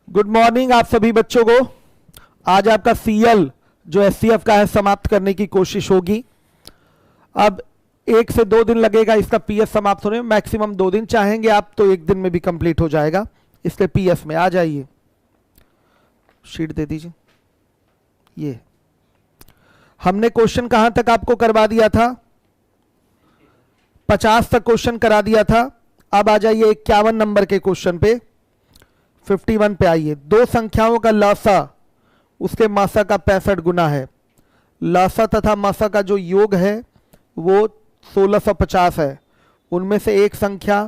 Good morning आप सभी बच्चों को। आज आपका सीएल जो एचसीएफ का है समाप्त करने की कोशिश होगी। अब 1 से 2 दिन लगेगा इसका पीएस समाप्त होने में, मैक्सिमम 2 दिन, चाहेंगे आप तो 1 दिन में भी कंप्लीट हो जाएगा। इसलिए पीएस में आ जाइए, शीट दे दीजिए। ये हमने क्वेश्चन कहां तक आपको करवा दिया था? 50 तक क्वेश्चन करा दिया था। अब आ जाइए 51 नंबर के क्वेश्चन पे, 51 पे आइए। दो संख्याओं का लसा उसके मासा का 65 गुना है। लसा तथा मासा का जो योग है वो 1650 है। उनमें से एक संख्या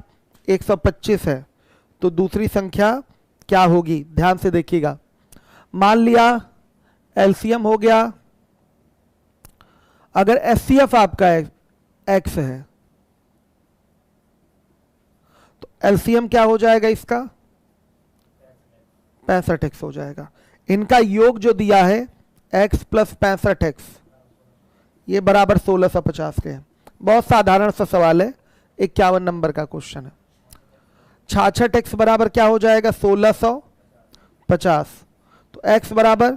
125 है, तो दूसरी संख्या क्या होगी? ध्यान से देखिएगा। मान लिया एलसीएम हो गया, अगर एचसीएफ आपका एक्स है तो एलसीएम क्या हो जाएगा? इसका 65x हो जाएगा। इनका योग जो दिया है x प्लस 65x, ये बराबर 1650 के हैं। बहुत साधारण सा सवाल है, 51 नंबर का क्वेश्चन है। 66x बराबर क्या हो जाएगा? 1650। तो x बराबर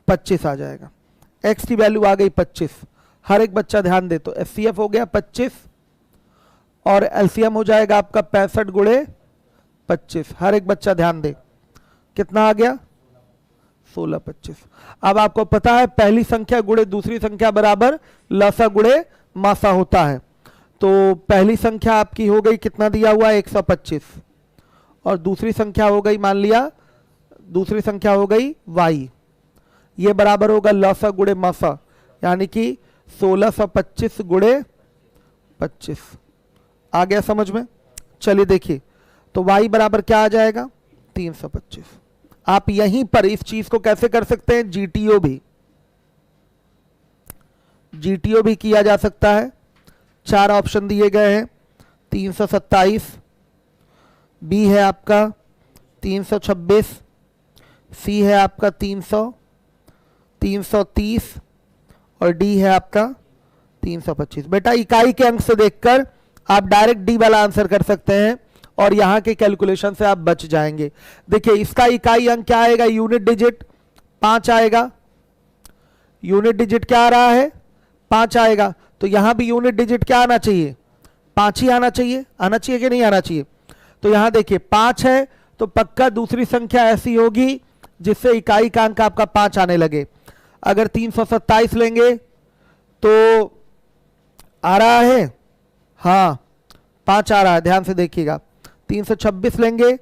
25 आ जाएगा। x की वैल्यू आ गई 25। हर एक बच्चा ध्यान दे, तो एचसीएफ हो गया 25 और एलसीएम हो जाएगा आपका 65 गुणे 25। हर एक बच्चा ध्यान दे, कितना आ गया? 1625। अब आपको पता है पहली संख्या गुणे दूसरी संख्या बराबर लसा गुणे मासा होता है। तो पहली संख्या आपकी हो गई, कितना दिया हुआ है? 125, और दूसरी संख्या हो गई, मान लिया दूसरी संख्या हो गई y। ये बराबर होगा लसा गुणे मासा, यानी कि 1625 गुणे 25। आ गया समझ में? चलिए देखिए, तो y बराबर क्या आ जाएगा? 325। आप यहीं पर इस चीज को कैसे कर सकते हैं? जीटीओ भी किया जा सकता है। 4 ऑप्शन दिए गए हैं। 327, बी है आपका 326, सी है आपका 300, 330 और डी है आपका 325। बेटा इकाई के अंक से देखकर आप डायरेक्ट डी वाला आंसर कर सकते हैं और यहां के कैलकुलेशन से आप बच जाएंगे। देखिए इसका इकाई अंक क्या आएगा? यूनिट डिजिट 5 आएगा। यूनिट डिजिट क्या आ रहा है? 5 आएगा। तो यहां भी यूनिट डिजिट क्या आना चाहिए? 5 ही आना चाहिए। आना चाहिए कि नहीं आना चाहिए? तो यहां देखिए 5 है तो पक्का दूसरी संख्या ऐसी होगी जिससे इकाई का अंक आपका 5 आने लगे। अगर 327 लेंगे तो आ रहा है, हाँ 5 आ रहा है, ध्यान से देखिएगा। 326 लेंगे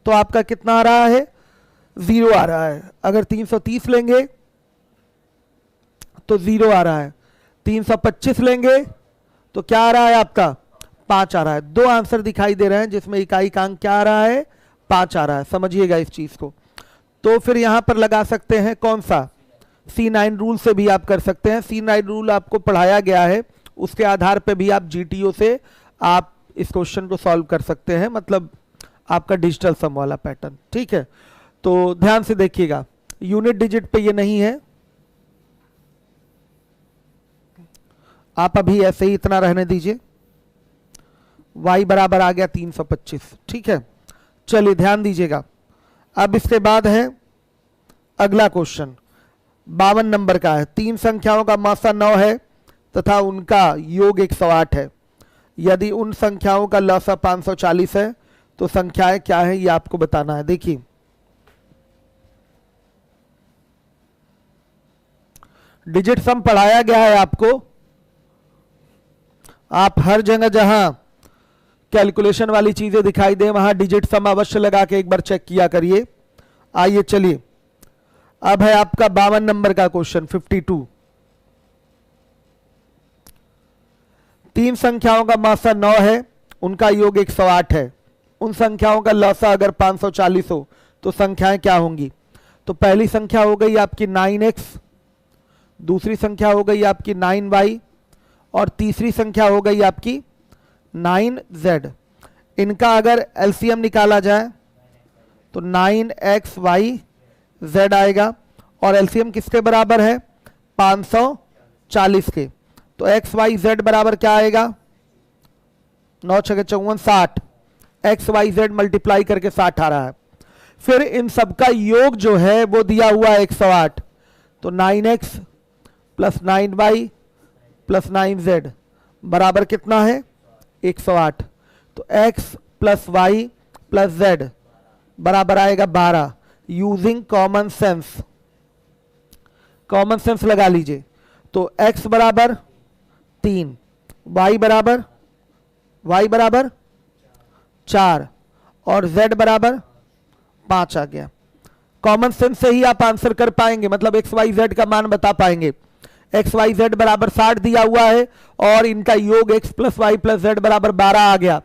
तो आपका कितना आ रहा है? 0 आ रहा है। अगर 330 लेंगे तो 0 आ रहा है। 325 लेंगे तो क्या आ रहा है आपका? 5 आ रहा है। 2 आंसर दिखाई दे रहे हैं जिसमें इकाई का अंक क्या आ रहा है? 5 आ रहा है। समझिएगा इस चीज को। तो फिर यहां पर लगा सकते हैं कौन सा? C9 रूल से भी आप कर सकते हैं। C9 रूल आपको पढ़ाया गया है, उसके आधार पे भी आप जीटीओ से आप इस क्वेश्चन को सॉल्व कर सकते हैं, मतलब आपका डिजिटल सम वाला पैटर्न। ठीक है, तो ध्यान से देखिएगा, यूनिट डिजिट पे ये नहीं है। आप अभी ऐसे ही इतना रहने दीजिए। y बराबर आ गया 325। ठीक है, चलिए ध्यान दीजिएगा। अब इसके बाद है अगला क्वेश्चन, 52 नंबर का है। 3 संख्याओं का मासा 9 है तथा उनका योग 108 है। यदि उन संख्याओं का लसा 540 है तो संख्याएं क्या है ये आपको बताना है। देखिए डिजिट सम पढ़ाया गया है आपको। आप हर जगह जहां कैलकुलेशन वाली चीजें दिखाई दे वहां डिजिट सम अवश्य लगा के एक बार चेक किया करिए। आइए चलिए, अब है आपका 52 नंबर का क्वेश्चन, 52। 3 संख्याओं का मासा 9 है, उनका योग 108 है। उन संख्याओं का लसा अगर 540 हो तो संख्याएं क्या होंगी? तो पहली संख्या हो गई आपकी 9x, दूसरी संख्या हो गई आपकी 9y और तीसरी संख्या हो गई आपकी 9z। इनका अगर एलसीएम निकाला जाए तो 9xyz आएगा और एलसीएम किसके बराबर है? 540 के। तो एक्स वाई जेड बराबर क्या आएगा? 9 × 6 = 54, 60। एक्स वाई जेड मल्टीप्लाई करके 60 आ रहा है। फिर इन सबका योग जो है वो दिया हुआ है 108, तो 9x plus 9y plus 9z बराबर कितना है 108। तो x plus Y plus z बराबर आएगा 12। Using common sense, common sense लगा लीजिए। तो x बराबर 3, y बराबर 4 और z बराबर 5 आ गया। कॉमन सेंस से ही आप आंसर कर पाएंगे, मतलब एक्स वाई जेड का मान बता पाएंगे। एक्स वाई जेड बराबर 60 दिया हुआ है और इनका योग X plus Y plus Z बराबर 12 आ गया।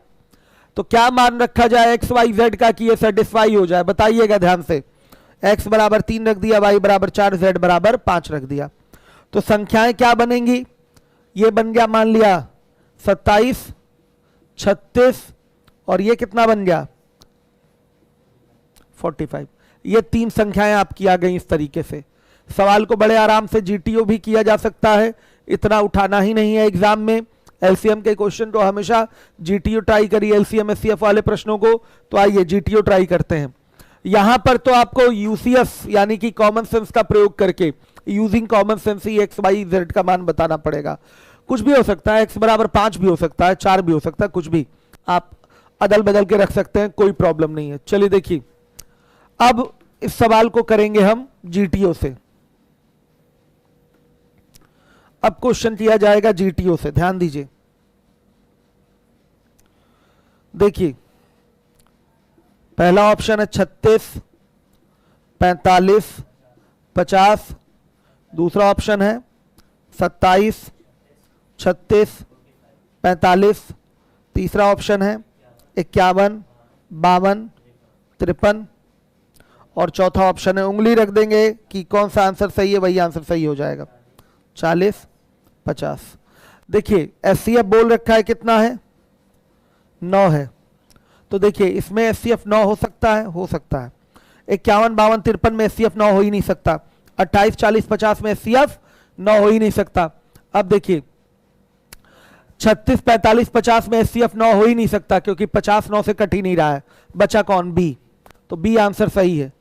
तो क्या मान रखा जाए एक्स वाई जेड का कि ये सेटिस्फाई हो जाए, बताइएगा ध्यान से। एक्स बराबर 3 रख दिया, वाई बराबर 4, जेड बराबर 5 रख दिया। तो संख्याएं क्या बनेंगी, ये बन गया मान लिया 27, 36 और ये कितना बन गया 45। ये 3 संख्याएं आपकी आ गई। इस तरीके से सवाल को बड़े आराम से जीटीओ भी किया जा सकता है, इतना उठाना ही नहीं है एग्जाम में। एलसीएम के क्वेश्चन को हमेशा जीटीओ ट्राई करिए, एलसीएम एससीएफ वाले प्रश्नों को। तो आइए जीटीओ ट्राई करते हैं। यहां पर तो आपको यूसीएस यानी कि कॉमन सेंस का प्रयोग करके, यूजिंग कॉमन सेंस ही एक्स वाई जेड का मान बताना पड़ेगा। कुछ भी हो सकता है, एक्स बराबर 5 भी हो सकता है, 4 भी हो सकता है, कुछ भी आप अदल बदल के रख सकते हैं, कोई प्रॉब्लम नहीं है। चलिए देखिए, अब इस सवाल को करेंगे हम जीटीओ से। अब क्वेश्चन किया जाएगा जीटीओ से, ध्यान दीजिए। देखिए पहला ऑप्शन है 36, 45, 50। दूसरा ऑप्शन है 27, 36, 45। तीसरा ऑप्शन है 51, 52, 53 और चौथा ऑप्शन है, उंगली रख देंगे कि कौन सा आंसर सही है, वही आंसर सही हो जाएगा, 40, 50। देखिए एचसीएफ बोल रखा है कितना है 9 है। तो देखिए इसमें एचसीएफ 9 हो सकता है, हो सकता है। 51, 52, 53 में एचसीएफ 9 हो ही नहीं सकता। 28, 40, 50 में एचसीएफ 9 हो ही नहीं सकता। अब देखिए 36, 45, 50 में एचसीएफ 9 हो ही नहीं सकता, क्योंकि 50 9 से कट ही नहीं रहा है। बचा कौन, बी। तो बी आंसर सही है।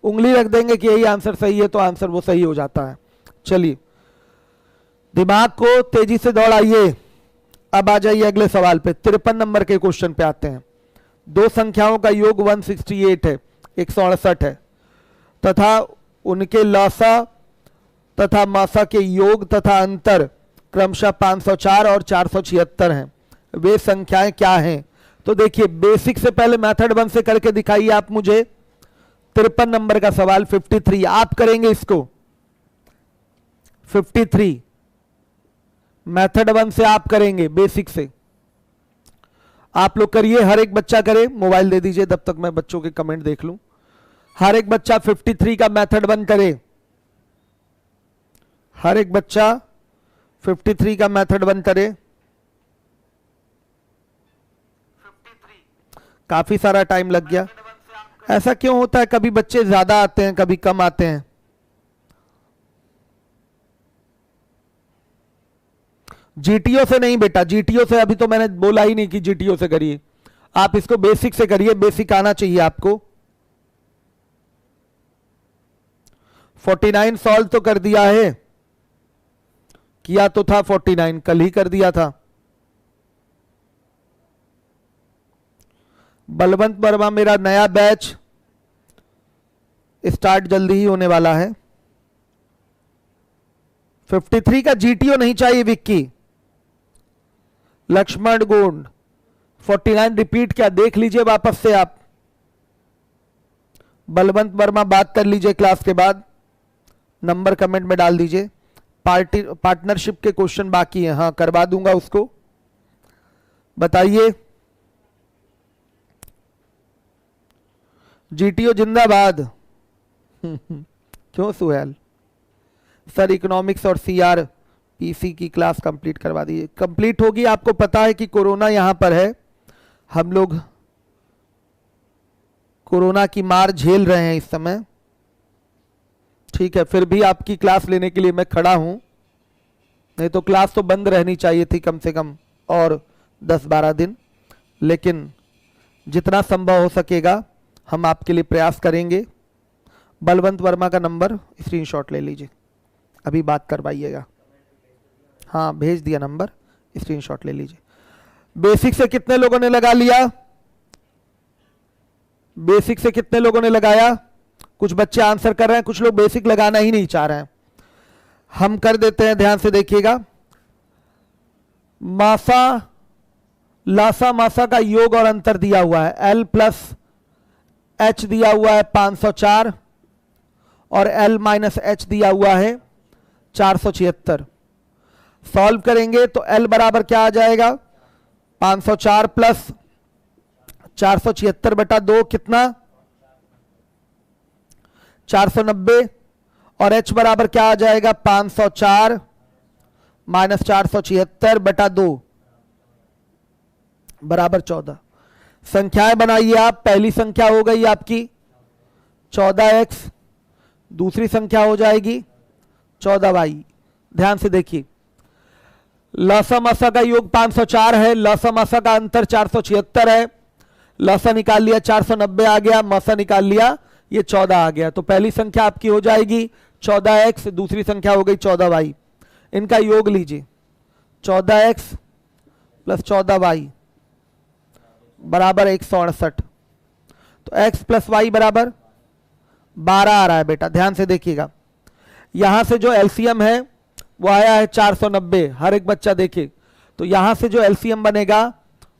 उंगली रख देंगे कि यही आंसर सही है, तो आंसर वो सही हो जाता है। चलिए दिमाग को तेजी से दौड़ाइए। अब आ जाइए अगले सवाल पे, 53 नंबर के क्वेश्चन पे आते हैं। दो संख्याओं का योग 168 है, 168 है, तथा उनके लसा तथा मासा के योग तथा अंतर क्रमशः 504 और 476 हैं। वे संख्याएं क्या हैं? तो देखिए बेसिक से पहले मेथड 1 से करके दिखाइए आप मुझे। 53 नंबर का सवाल 53 आप करेंगे इसको। 53 मेथड 1 से आप करेंगे, बेसिक से आप लोग करिए, हर एक बच्चा करे। मोबाइल दे दीजिए तब तक मैं बच्चों के कमेंट देख लूं। हर एक बच्चा 53 का मेथड 1 करे। हर एक बच्चा 53 का मेथड 1 करे। 53 काफी सारा टाइम लग गया। ऐसा क्यों होता है, कभी बच्चे ज्यादा आते हैं कभी कम आते हैं। जीटीओ से नहीं बेटा, जीटीओ से अभी तो मैंने बोला ही नहीं कि जीटीओ से करिए। आप इसको बेसिक से करिए, बेसिक आना चाहिए आपको। 49 सॉल्व तो कर दिया है, किया तो था 49, कल ही कर दिया था। बलवंत वर्मा मेरा नया बैच स्टार्ट जल्दी ही होने वाला है। 53 का जीटीओ नहीं चाहिए विक्की। लक्ष्मण गोंड 49 रिपीट क्या, देख लीजिए वापस से आप। बलवंत वर्मा बात कर लीजिए क्लास के बाद, नंबर कमेंट में डाल दीजिए। पार्टनरशिप के क्वेश्चन बाकी हैं, हाँ करवा दूंगा उसको। बताइए जीटीओ जिंदाबाद। क्यों सुहेल सर, इकोनॉमिक्स और सीआर पीसी की क्लास कंप्लीट करवा दीजिए। कंप्लीट होगी, आपको पता है कि कोरोना यहां पर है, हम लोग कोरोना की मार झेल रहे हैं इस समय। ठीक है, फिर भी आपकी क्लास लेने के लिए मैं खड़ा हूं, नहीं तो क्लास तो बंद रहनी चाहिए थी कम से कम और 10-12 दिन। लेकिन जितना संभव हो सकेगा हम आपके लिए प्रयास करेंगे। बलवंत वर्मा का नंबर स्क्रीनशॉट ले लीजिए, अभी बात करवाइएगा। हाँ भेज दिया नंबर, स्क्रीनशॉट ले लीजिए। बेसिक से कितने लोगों ने लगा लिया? बेसिक से कितने लोगों ने लगाया? कुछ बच्चे आंसर कर रहे हैं, कुछ लोग बेसिक लगाना ही नहीं चाह रहे हैं। हम कर देते हैं, ध्यान से देखिएगा। मासा लासा मासा का योग और अंतर दिया हुआ है, L प्लस H दिया हुआ है 504 और L माइनस H दिया हुआ है 476। सॉल्व करेंगे तो L बराबर क्या आ जाएगा? 504 प्लस 476 बटा 2 कितना? 490। और H बराबर क्या आ जाएगा? 504 माइनस 476 बटा 2 बराबर 14। संख्याएं बनाइए आप। पहली संख्या हो गई आपकी 14x, दूसरी संख्या हो जाएगी 14y। ध्यान से देखिए, लसा मसा का योग 504 है, लसा मसा का अंतर 476 है। लसा निकाल लिया 490 आ गया, मसा निकाल लिया ये 14 आ गया। तो पहली संख्या आपकी हो जाएगी 14x, दूसरी संख्या हो गई 14y। इनका योग लीजिए, 14x प्लस 14y बराबर 168। तो x प्लस वाई बराबर 12 आ रहा है बेटा। ध्यान से देखिएगा, यहां से जो एलसीएम है वो आया है 490। हर एक बच्चा देखे तो यहां से जो एलसीएम बनेगा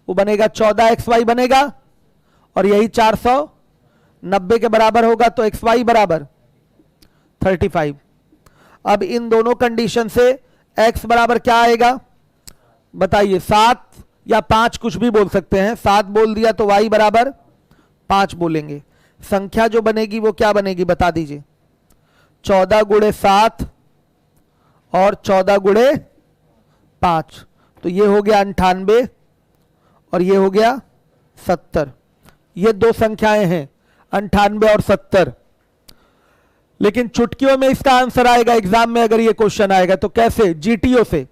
वो बनेगा 14xy बनेगा और यही 490 के बराबर होगा। तो xy बराबर 35। अब इन दोनों कंडीशन से x बराबर क्या आएगा बताइए? 7 या 5 कुछ भी बोल सकते हैं। 7 बोल दिया तो y बराबर 5 बोलेंगे। संख्या जो बनेगी वो क्या बनेगी बता दीजिए? 14 गुणे 7 और 14 गुणे 5। तो ये हो गया 98 और ये हो गया 70। ये दो संख्याएं हैं 98 और 70। लेकिन चुटकियों में इसका आंसर आएगा एग्जाम में। अगर ये क्वेश्चन आएगा तो कैसे? जीटीओ से।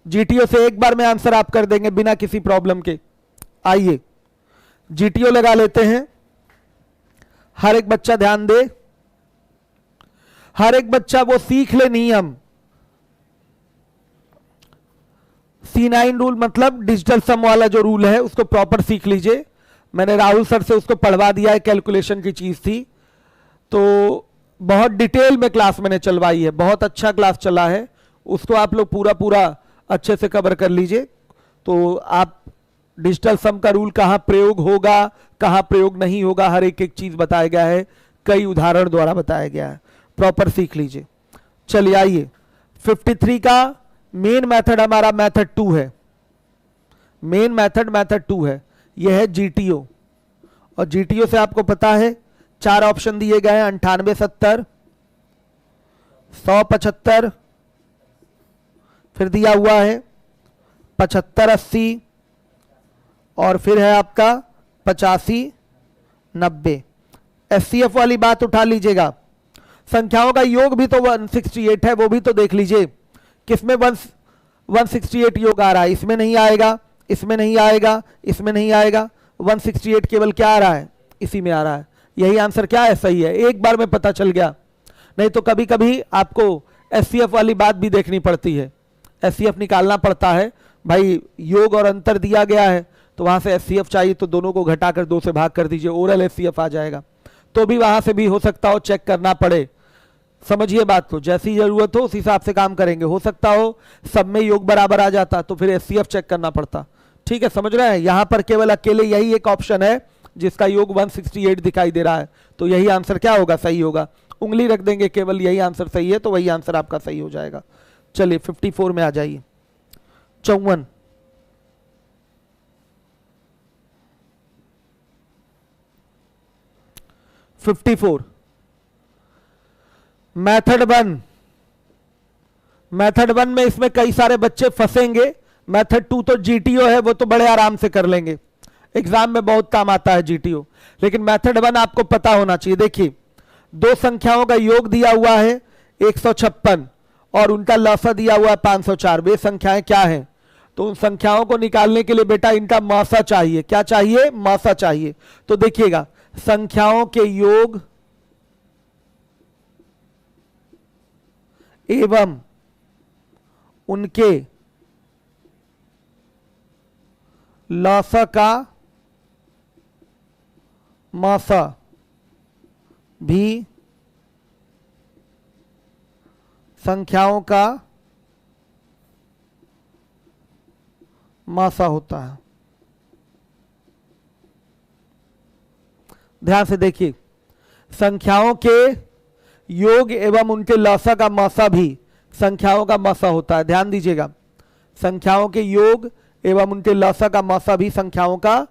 जीटीओ से एक बार में आंसर आप कर देंगे बिना किसी प्रॉब्लम के। आइए जीटीओ लगा लेते हैं। हर एक बच्चा ध्यान दे, हर एक बच्चा वो सीख ले नियम। C9 रूल मतलब डिजिटल सम वाला जो रूल है उसको प्रॉपर सीख लीजिए। मैंने राहुल सर से उसको पढ़वा दिया है, कैलकुलेशन की चीज थी। तो बहुत डिटेल में क्लास मैंने चलवाई है, बहुत अच्छा क्लास चला है। उसको आप लोग पूरा पूरा अच्छे से कवर कर लीजिए। तो आप डिजिटल सम का रूल कहां प्रयोग होगा, कहां प्रयोग नहीं होगा, हर एक एक चीज बताया गया है, कई उदाहरण द्वारा बताया गया है। प्रॉपर सीख लीजिए। चलिए आइए, 53 का मेन मेथड हमारा मेथड 2 है। मेन मेथड 2 है। यह है जीटीओ। और जीटीओ से आपको पता है 4 ऑप्शन दिए गए हैं, 98 70 100 75, फिर दिया हुआ है 75 80 और फिर है आपका 85 90। एचसीएफ वाली बात उठा लीजिएगा। संख्याओं का योग भी तो 168 है, वो भी तो देख लीजिए। किसमें 168 योग आ रहा है? इसमें नहीं आएगा, इसमें नहीं आएगा, इसमें नहीं आएगा। 168 केवल क्या आ रहा है? इसी में आ रहा है। यही आंसर क्या है? सही है। एक बार में पता चल गया। नहीं तो कभी कभी आपको एचसीएफ वाली बात भी देखनी पड़ती है, एचसीएफ निकालना पड़ता है। भाई योग और अंतर दिया गया है तो वहां से एचसीएफ चाहिए, तो दोनों को घटाकर 2 से भाग कर दीजिए, ओरल एचसीएफ आ जाएगा। तो भी वहां से भी हो सकता हो चेक करना पड़े। समझिए बात को, जैसी जरूरत हो उस हिसाब से काम करेंगे। हो सकता हो सब में योग बराबर आ जाता तो फिर एचसीएफ चेक करना पड़ता। ठीक है, समझ रहे हैं? यहां पर केवल अकेले यही एक ऑप्शन है जिसका योग 168 दिखाई दे रहा है, तो यही आंसर क्या होगा? सही होगा। उंगली रख देंगे केवल यही आंसर सही है, तो वही आंसर आपका सही हो जाएगा। चलिए 54 में आ जाइए। 54 54 मेथड 1। मेथड 1 में इसमें कई सारे बच्चे फंसेंगे। मेथड 2 तो जीटीओ है, वो तो बड़े आराम से कर लेंगे, एग्जाम में बहुत काम आता है जीटीओ। लेकिन मेथड 1 आपको पता होना चाहिए। देखिए, दो संख्याओं का योग दिया हुआ है 156 और उनका लसा दिया हुआ है 504। वे संख्याएं क्या हैं? तो उन संख्याओं को निकालने के लिए बेटा इनका मासा चाहिए। क्या चाहिए? मासा चाहिए। तो देखिएगा, संख्याओं के योग एवं उनके लसा का मासा भी संख्याओं का मासा होता है। ध्यान से देखिए, संख्याओं के योग एवं उनके लसा का मासा भी संख्याओं का मासा होता है। ध्यान दीजिएगा, संख्याओं के योग एवं उनके लसा का मासा भी संख्याओं का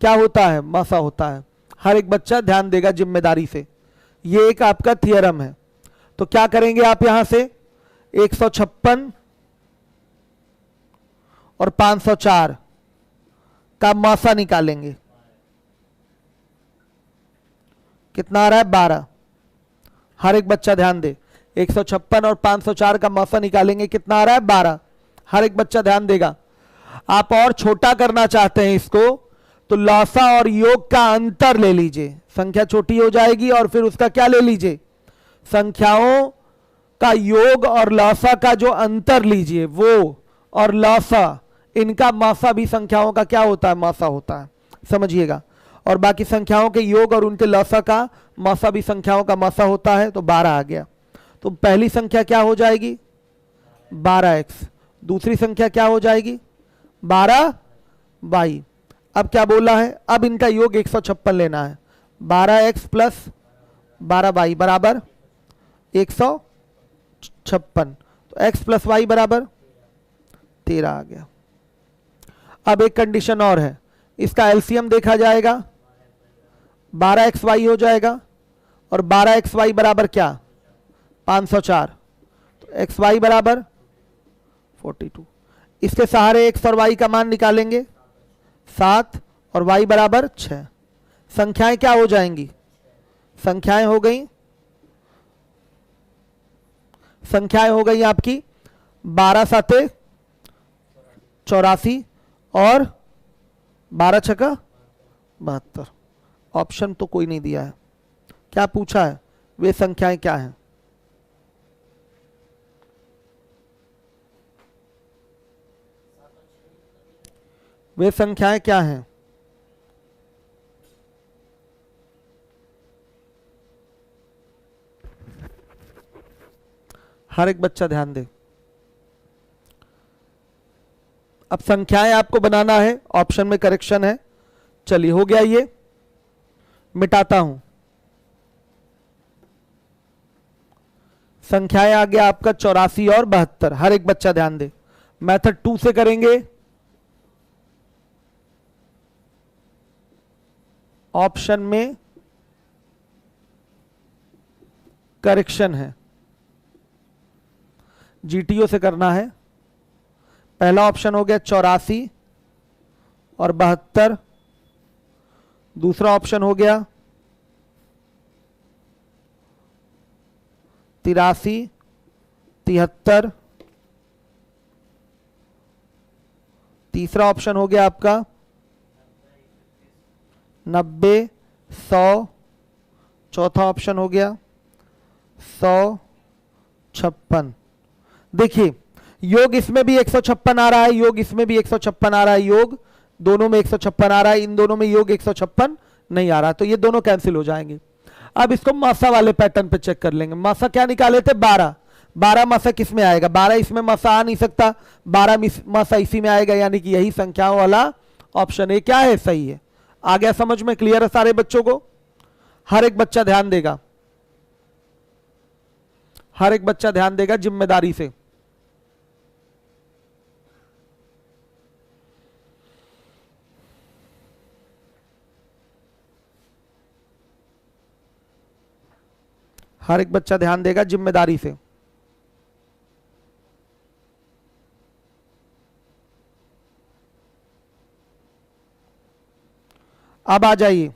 क्या होता है? मासा होता है। हर एक बच्चा ध्यान देगा जिम्मेदारी से, ये एक आपका थियरम है। तो क्या करेंगे आप यहां से 156 और 504 का मासा निकालेंगे। कितना आ रहा है? 12। हर एक बच्चा ध्यान दे, 156 और 504 का मासा निकालेंगे। कितना आ रहा है? 12। हर एक बच्चा ध्यान देगा। आप और छोटा करना चाहते हैं इसको, तो लसा और योग का अंतर ले लीजिए। संख्या छोटी हो जाएगी और फिर उसका क्या ले लीजिए? संख्याओं का योग और लसा का जो अंतर लीजिए, वो और लसा, इनका मासा भी संख्याओं का क्या होता है? मासा होता है। समझिएगा। और बाकी संख्याओं के योग और उनके लसा का मासा भी संख्याओं का मासा होता है। तो 12 आ गया। तो पहली संख्या क्या हो जाएगी? 12x। दूसरी संख्या क्या हो जाएगी? 12y। अब क्या बोला है? अब इनका योग 156 लेना है। 12x प्लस 12y बराबर 156। तो x प्लस y बराबर 13 आ गया। अब एक कंडीशन और है, इसका एलसीएम देखा जाएगा, 12xy हो जाएगा। और 12xy बराबर क्या? 504। तो xy बराबर 42। इसके सहारे x और y का मान निकालेंगे, 7 और y बराबर 6। संख्याएं क्या हो जाएंगी? संख्याएं हो गई, संख्याएं हो गई आपकी 12 साते 84 और 12 छक्का 72। ऑप्शन तो कोई नहीं दिया है। क्या पूछा है? वे संख्याएं क्या हैं? वे संख्याएं क्या हैं? हर एक बच्चा ध्यान दे। अब संख्याएं आपको बनाना है, ऑप्शन में करेक्शन है। चलिए, हो गया, ये मिटाता हूं। संख्याएं आ गया आपका 84 और 72। हर एक बच्चा ध्यान दे। मेथड 2 से करेंगे। ऑप्शन में करेक्शन है, जीटीओ से करना है। पहला ऑप्शन हो गया 84 और 72। दूसरा ऑप्शन हो गया 83, 73। तीसरा ऑप्शन हो गया आपका 90, 100। चौथा ऑप्शन हो गया 100, 56। देखिए, योग इसमें भी 156 आ रहा है, योग इसमें भी 156 आ रहा है, योग दोनों में 156 आ रहा है, इन दोनों में योग 156 नहीं आ रहा, तो ये दोनों कैंसिल हो जाएंगे। अब इसको मासा वाले पैटर्न पे चेक कर लेंगे। मासा क्या निकाले थे? 12। 12 मासा किस में आएगा? 12 इसमें मासा आ नहीं सकता, 12 मासा इसी में आएगा, यानी कि यही संख्याओं वाला ऑप्शन ए क्या है? सही है। आ गया समझ में? क्लियर है सारे बच्चों को? हर एक बच्चा ध्यान देगा, हर एक बच्चा ध्यान देगा जिम्मेदारी से। हर एक बच्चा ध्यान देगा जिम्मेदारी से। अब आ जाइए,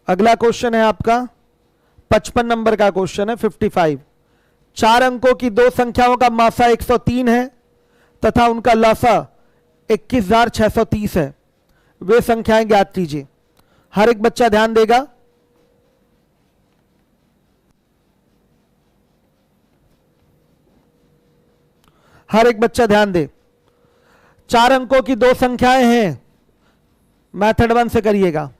अगला क्वेश्चन है आपका 55 नंबर का क्वेश्चन है, 55। 4 अंकों की दो संख्याओं का मासा 103 है तथा उनका लसा 21,630 है, वे संख्याएं ज्ञात कीजिए। हर एक बच्चा ध्यान देगा। हर एक बच्चा ध्यान दे। 4 अंकों की 2 संख्याएं हैं, मेथड 1 से करिएगा।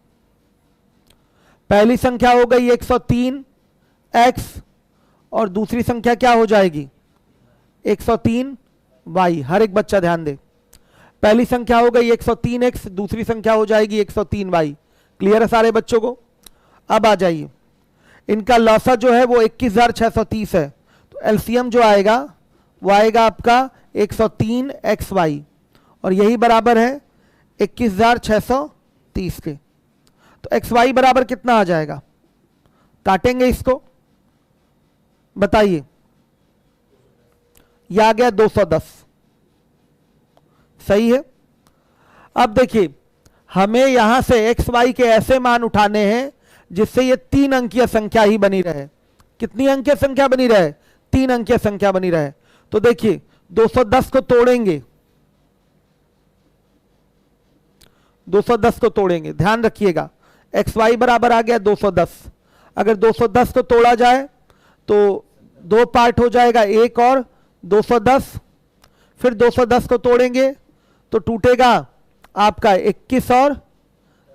पहली संख्या हो गई 103x और दूसरी संख्या क्या हो जाएगी 103y। हर एक बच्चा ध्यान दे। पहली संख्या हो गई 103x, दूसरी संख्या हो जाएगी 103y। क्लियर है सारे बच्चों को? अब आ जाइए, इनका लौसा जो है वो 21,630 है, तो एलसीएम जो आएगा वो आएगा आपका 103xy और यही बराबर है 21,630 के। तो xy बराबर कितना आ जाएगा? काटेंगे इसको, बताइए। यह आ गया 210। सही है। अब देखिए, हमें यहां से एक्स वाई के ऐसे मान उठाने हैं जिससे ये 3 अंकीय संख्या ही बनी रहे। कितनी अंकीय संख्या बनी रहे? 3 अंकीय संख्या बनी रहे। तो देखिए 210 को तोड़ेंगे, 210 को तोड़ेंगे, ध्यान रखिएगा। एक्स वाई बराबर आ गया 210। अगर 210 को तोड़ा जाए तो 2 पार्ट हो जाएगा, 1 और 210। फिर 210 को तोड़ेंगे तो टूटेगा आपका 21 और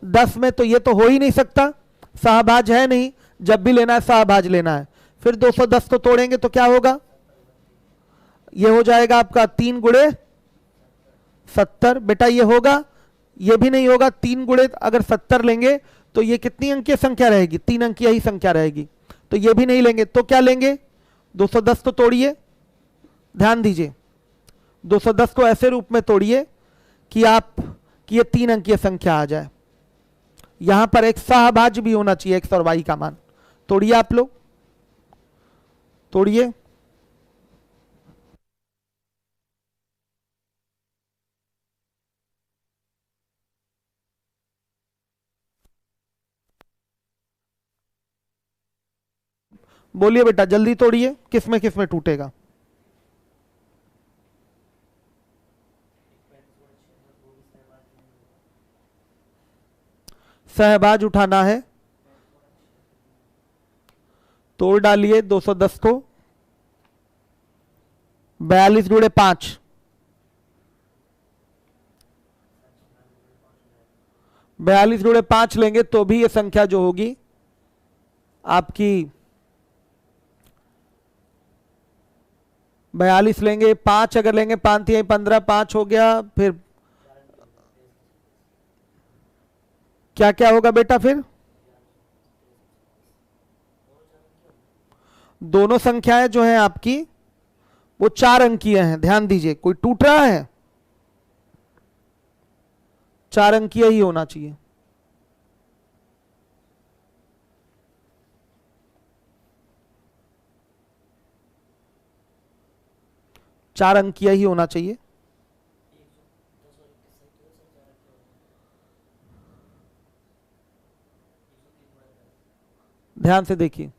10 में, तो ये तो हो ही नहीं सकता, सहभाज है नहीं। जब भी लेना है सहभाज लेना है। फिर 210 को तोड़ेंगे तो क्या होगा? ये हो जाएगा आपका 3 गुणे 70। बेटा ये होगा? ये भी नहीं होगा। 3 गुणे अगर 70 लेंगे तो ये कितनी अंकीय संख्या रहेगी? 3 अंकीय ही संख्या रहेगी। तो ये भी नहीं लेंगे, तो क्या लेंगे? 210 को तोड़िए, ध्यान दीजिए। 210 को ऐसे रूप में तोड़िए कि ये 3 अंकीय संख्या आ जाए। यहां पर एक सहभाज्य भी होना चाहिए, एक्स और वाई का मान। तोड़िए आप लोग, तोड़िए। बोलिए बेटा, जल्दी तोड़िए, किस में टूटेगा? सहभाज उठाना है, तोड़ डालिए 210 को। 42 गुणे 5, 42 गुणे 5 लेंगे तो भी ये संख्या जो होगी आपकी 42 लेंगे, 5 अगर लेंगे 5 3 15, 5 हो गया। फिर क्या क्या होगा बेटा? फिर दोनों संख्याएं जो हैं आपकी वो 4 अंकीय हैं, ध्यान दीजिए। कोई टूट रहा है? 4 अंकीय ही होना चाहिए। चार अंकीय ही होना चाहिए। ध्यान से देखिए,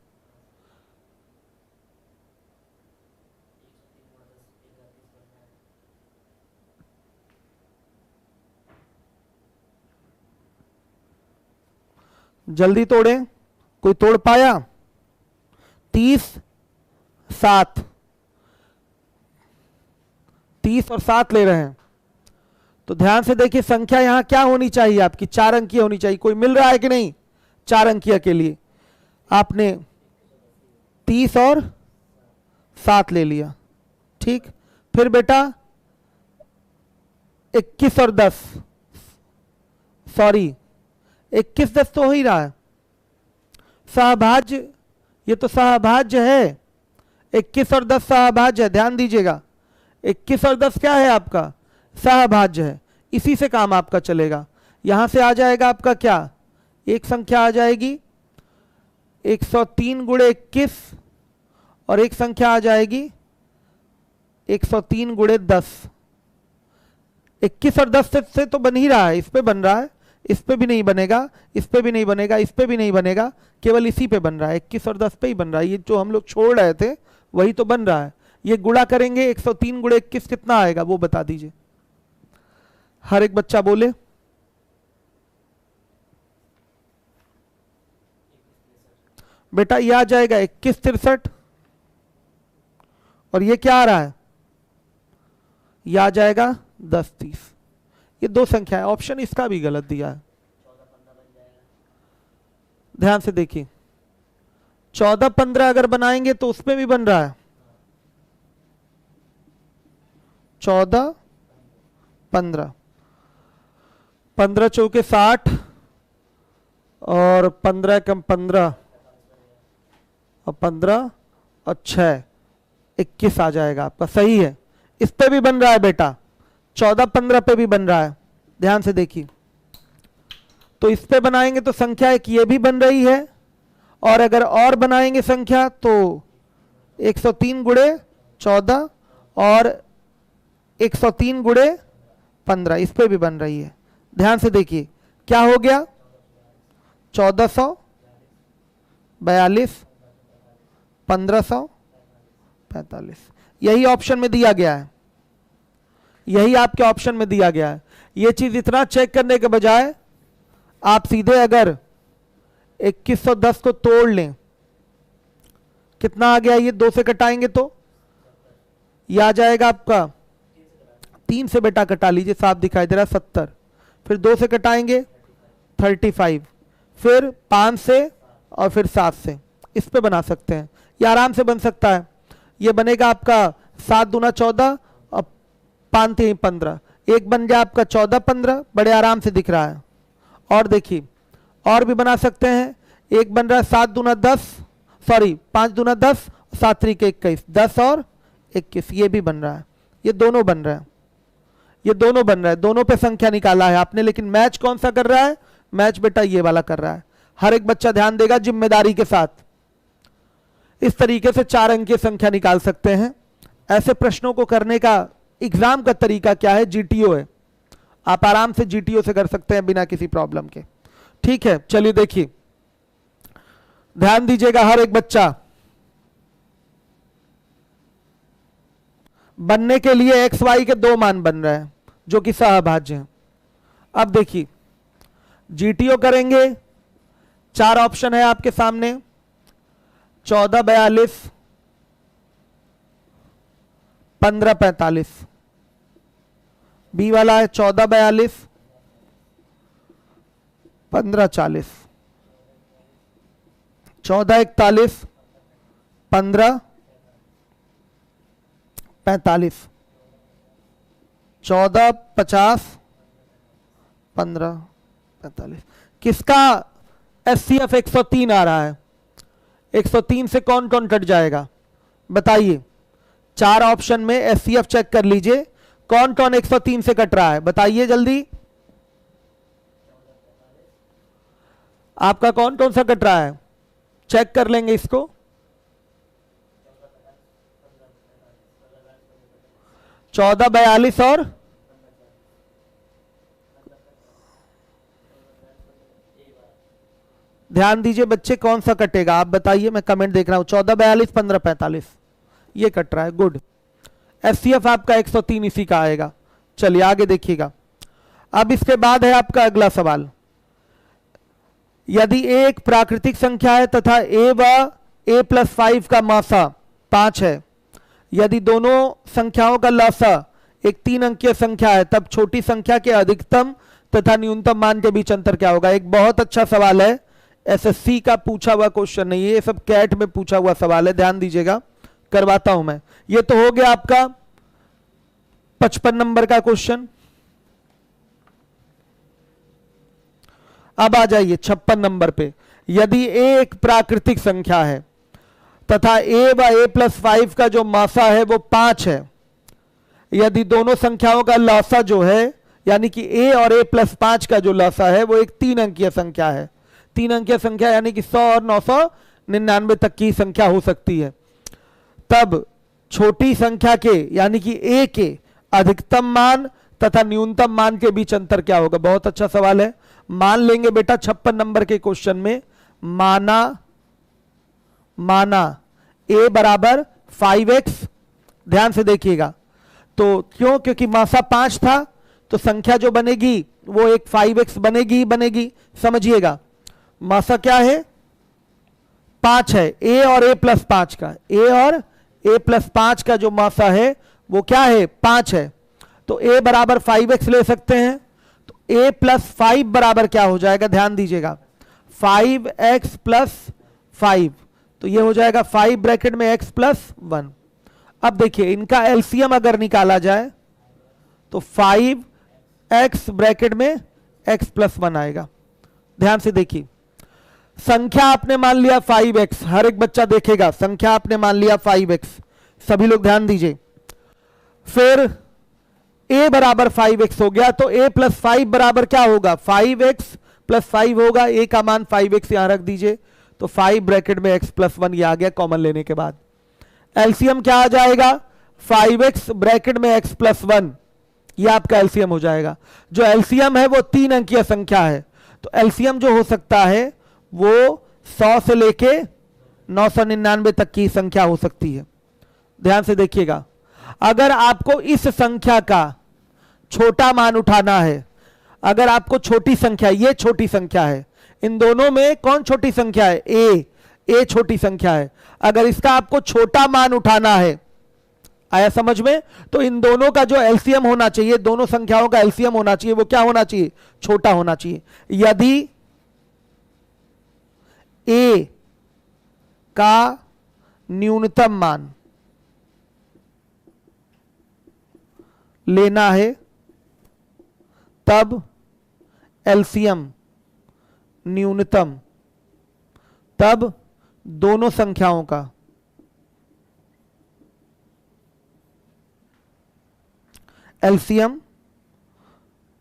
जल्दी तोड़ें। कोई तोड़ पाया? 30 7, 30 और 7 ले रहे हैं। तो ध्यान से देखिए, संख्या यहां क्या होनी चाहिए आपकी? 4 अंकीय होनी चाहिए। कोई मिल रहा है कि नहीं? 4 अंकीय के लिए आपने 30 और 7 ले लिया, ठीक। फिर बेटा 21 और 10, सॉरी 21 10 तो हो ही रहा है। सहभाज्य, ये तो सहभाज्य है। 21 और 10 सहभाज्य है, ध्यान दीजिएगा। 21 और 10 क्या है आपका? सहभाज्य है। इसी से काम आपका चलेगा। यहां से आ जाएगा आपका क्या? एक संख्या आ जाएगी 103 गुणे 21 और एक संख्या आ जाएगी 103 गुणे 10। 21 और 10 से तो बन ही रहा है, इस पे बन रहा है, इस पे भी नहीं बनेगा, इस पे भी नहीं बनेगा, इस पे भी नहीं बनेगा, केवल इसी पे बन रहा है। 21 और 10 पे ही बन रहा है। ये जो हम लोग छोड़ रहे थे वही तो बन रहा है। ये गुणा करेंगे 103 गुणे 21 कितना आएगा वो बता दीजिए, हर एक बच्चा बोले। बेटा ये आ जाएगा 2163 और ये क्या आ रहा है, ये आ जाएगा 1030। ये दो संख्या है, ऑप्शन इसका भी गलत दिया है। ध्यान से देखिए 14-15 अगर बनाएंगे तो उसमें भी बन रहा है 14-15, 15 चौके 60 और 15 कम 15 और 15 और 6 21 आ जाएगा आपका, सही है। इस पे भी बन रहा है बेटा, 14-15 पे भी बन रहा है, ध्यान से देखिए। तो इस पे बनाएंगे तो संख्या एक ये भी बन रही है, और अगर और बनाएंगे संख्या तो 103 गुणे 14 और 103 गुणे 15 इस पे भी बन रही है। ध्यान से देखिए क्या हो गया, 1442 1545, यही ऑप्शन में दिया गया है, यही आपके ऑप्शन में दिया गया है। ये चीज इतना चेक करने के बजाय आप सीधे अगर 2110 को तोड़ लें, कितना आ गया, ये 2 से कटाएंगे तो ये आ जाएगा आपका 3 से बेटा कटा लीजिए, साफ दिखाई दे रहा है 70, फिर 2 से कटाएंगे 35, फिर 5 से और फिर 7 से, इस पे बना सकते हैं, ये आराम से बन सकता है। ये बनेगा आपका 7 दूना 14 और 5 3 15, एक बन गया आपका 14-15, बड़े आराम से दिख रहा है। और देखिए और भी बना सकते हैं, एक बन रहा है 7 दूना 10, सॉरी 5 दूना 10, 7 3 के 21, 10 और 21, ये भी बन रहा है, ये दोनों बन रहा है, ये दोनों बन रहा है, दोनों पे संख्या निकाला है आपने। लेकिन मैच कौन सा कर रहा है, मैच बेटा ये वाला कर रहा है। हर एक बच्चा ध्यान देगा जिम्मेदारी के साथ, इस तरीके से 4 अंक की संख्या निकाल सकते हैं। ऐसे प्रश्नों को करने का एग्जाम का तरीका क्या है, जीटीओ है, आप आराम से जीटीओ से कर सकते हैं बिना किसी प्रॉब्लम के। ठीक है, चलिए देखिए ध्यान दीजिएगा हर एक बच्चा। बनने के लिए एक्स वाई के 2 मान बन रहे हैं जो कि सहभाज्य हैं। अब देखिए जीटीओ करेंगे, 4 ऑप्शन है आपके सामने, 1442 1545, बी वाला है 1442 1540, 1441 1545, 1450 1545। किसका एचसीएफ 103 आ रहा है, 103 से कौन कौन कट जाएगा बताइए। 4 ऑप्शन में एचसीएफ चेक कर लीजिए, कौन कौन 103 से कट रहा है बताइए जल्दी। आपका कौन कौन सा कट रहा है, चेक कर लेंगे इसको। 1442 और ध्यान दीजिए बच्चे कौन सा कटेगा आप बताइए, मैं कमेंट देख रहा हूं। 1442 1545 ये कट रहा है, गुड। एचसीएफ आपका 103 इसी का आएगा। चलिए आगे देखिएगा। अब इसके बाद है आपका अगला सवाल, यदि ए एक प्राकृतिक संख्या है तथा ए व a+5 का मासा 5 है, यदि दोनों संख्याओं का लसा एक 3 अंकीय संख्या है, तब छोटी संख्या के अधिकतम तथा न्यूनतम मान के बीच अंतर क्या होगा। एक बहुत अच्छा सवाल है, एसएससी का पूछा हुआ क्वेश्चन नहीं है, ये सब कैट में पूछा हुआ सवाल है, ध्यान दीजिएगा, करवाता हूं मैं। ये तो हो गया आपका 55 नंबर का क्वेश्चन। अब आ जाइए 56 नंबर पे, यदि ए एक प्राकृतिक संख्या है तथा ए व a+5 का जो मासा है वो 5 है, यदि दोनों संख्याओं का लसा जो है यानी कि a और a+5 का जो लसा है वो एक 3 अंकीय संख्या है। 3 अंकीय संख्या यानी कि 100 और 999 तक की संख्या हो सकती है, तब छोटी संख्या के यानी कि a के अधिकतम मान तथा न्यूनतम मान के बीच अंतर क्या होगा। बहुत अच्छा सवाल है। मान लेंगे बेटा 56 नंबर के क्वेश्चन में, माना a बराबर 5x ध्यान से देखिएगा। तो क्यों? क्योंकि मासा 5 था तो संख्या जो बनेगी वो एक 5x बनेगी ही बनेगी। समझिएगा, मासा क्या है? 5 है। a और a प्लस 5 का, a और a प्लस 5 का जो मासा है वो क्या है? 5 है। तो a बराबर 5x ले सकते हैं। तो a प्लस 5 बराबर क्या हो जाएगा? ध्यान दीजिएगा, 5x प्लस 5। तो ये हो जाएगा 5 ब्रैकेट में x प्लस 1। अब देखिए इनका एलसीएम अगर निकाला जाए तो 5x ब्रैकेट में x प्लस 1 आएगा। ध्यान से देखिए, संख्या आपने मान लिया 5x, हर एक बच्चा देखेगा संख्या आपने मान लिया 5x। सभी लोग ध्यान दीजिए। फिर a बराबर 5x हो गया तो a प्लस 5 बराबर क्या होगा? 5x प्लस 5 होगा। a का मान 5x यहां रख दीजिए तो 5 ब्रैकेट में x प्लस 1 ये आ गया कॉमन लेने के बाद। एलसीएम क्या आ जाएगा? 5x ब्रैकेट में x प्लस 1, ये आपका एलसीएम हो जाएगा। जो एलसीएम है वो 3 अंकीय संख्या है, तो एलसीएम जो हो सकता है वो 100 से लेके 999 तक की संख्या हो सकती है। ध्यान से देखिएगा, अगर आपको इस संख्या का छोटा मान उठाना है, अगर आपको छोटी संख्या, ये छोटी संख्या है, इन दोनों में कौन छोटी संख्या है? a छोटी संख्या है। अगर इसका आपको छोटा मान उठाना है, आया समझ में? तो इन दोनों का जो एलसीएम होना चाहिए, दोनों संख्याओं का एलसीएम होना चाहिए, वो क्या होना चाहिए? छोटा होना चाहिए। यदि a का न्यूनतम मान लेना है तब एलसीएम न्यूनतम, तब दोनों संख्याओं का एलसीएम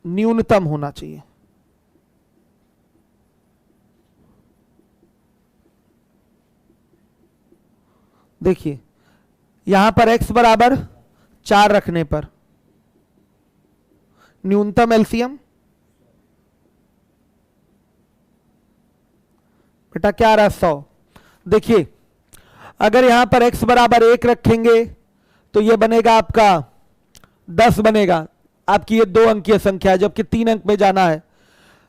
न्यूनतम होना चाहिए। देखिए यहां पर x बराबर 4 रखने पर न्यूनतम एलसीएम बेटा क्या आ रहा है? 100। देखिए अगर यहां पर x बराबर 1 रखेंगे तो ये बनेगा आपका 10 बनेगा। आपकी ये 2 अंकीय संख्या है, जबकि 3 अंक में जाना है।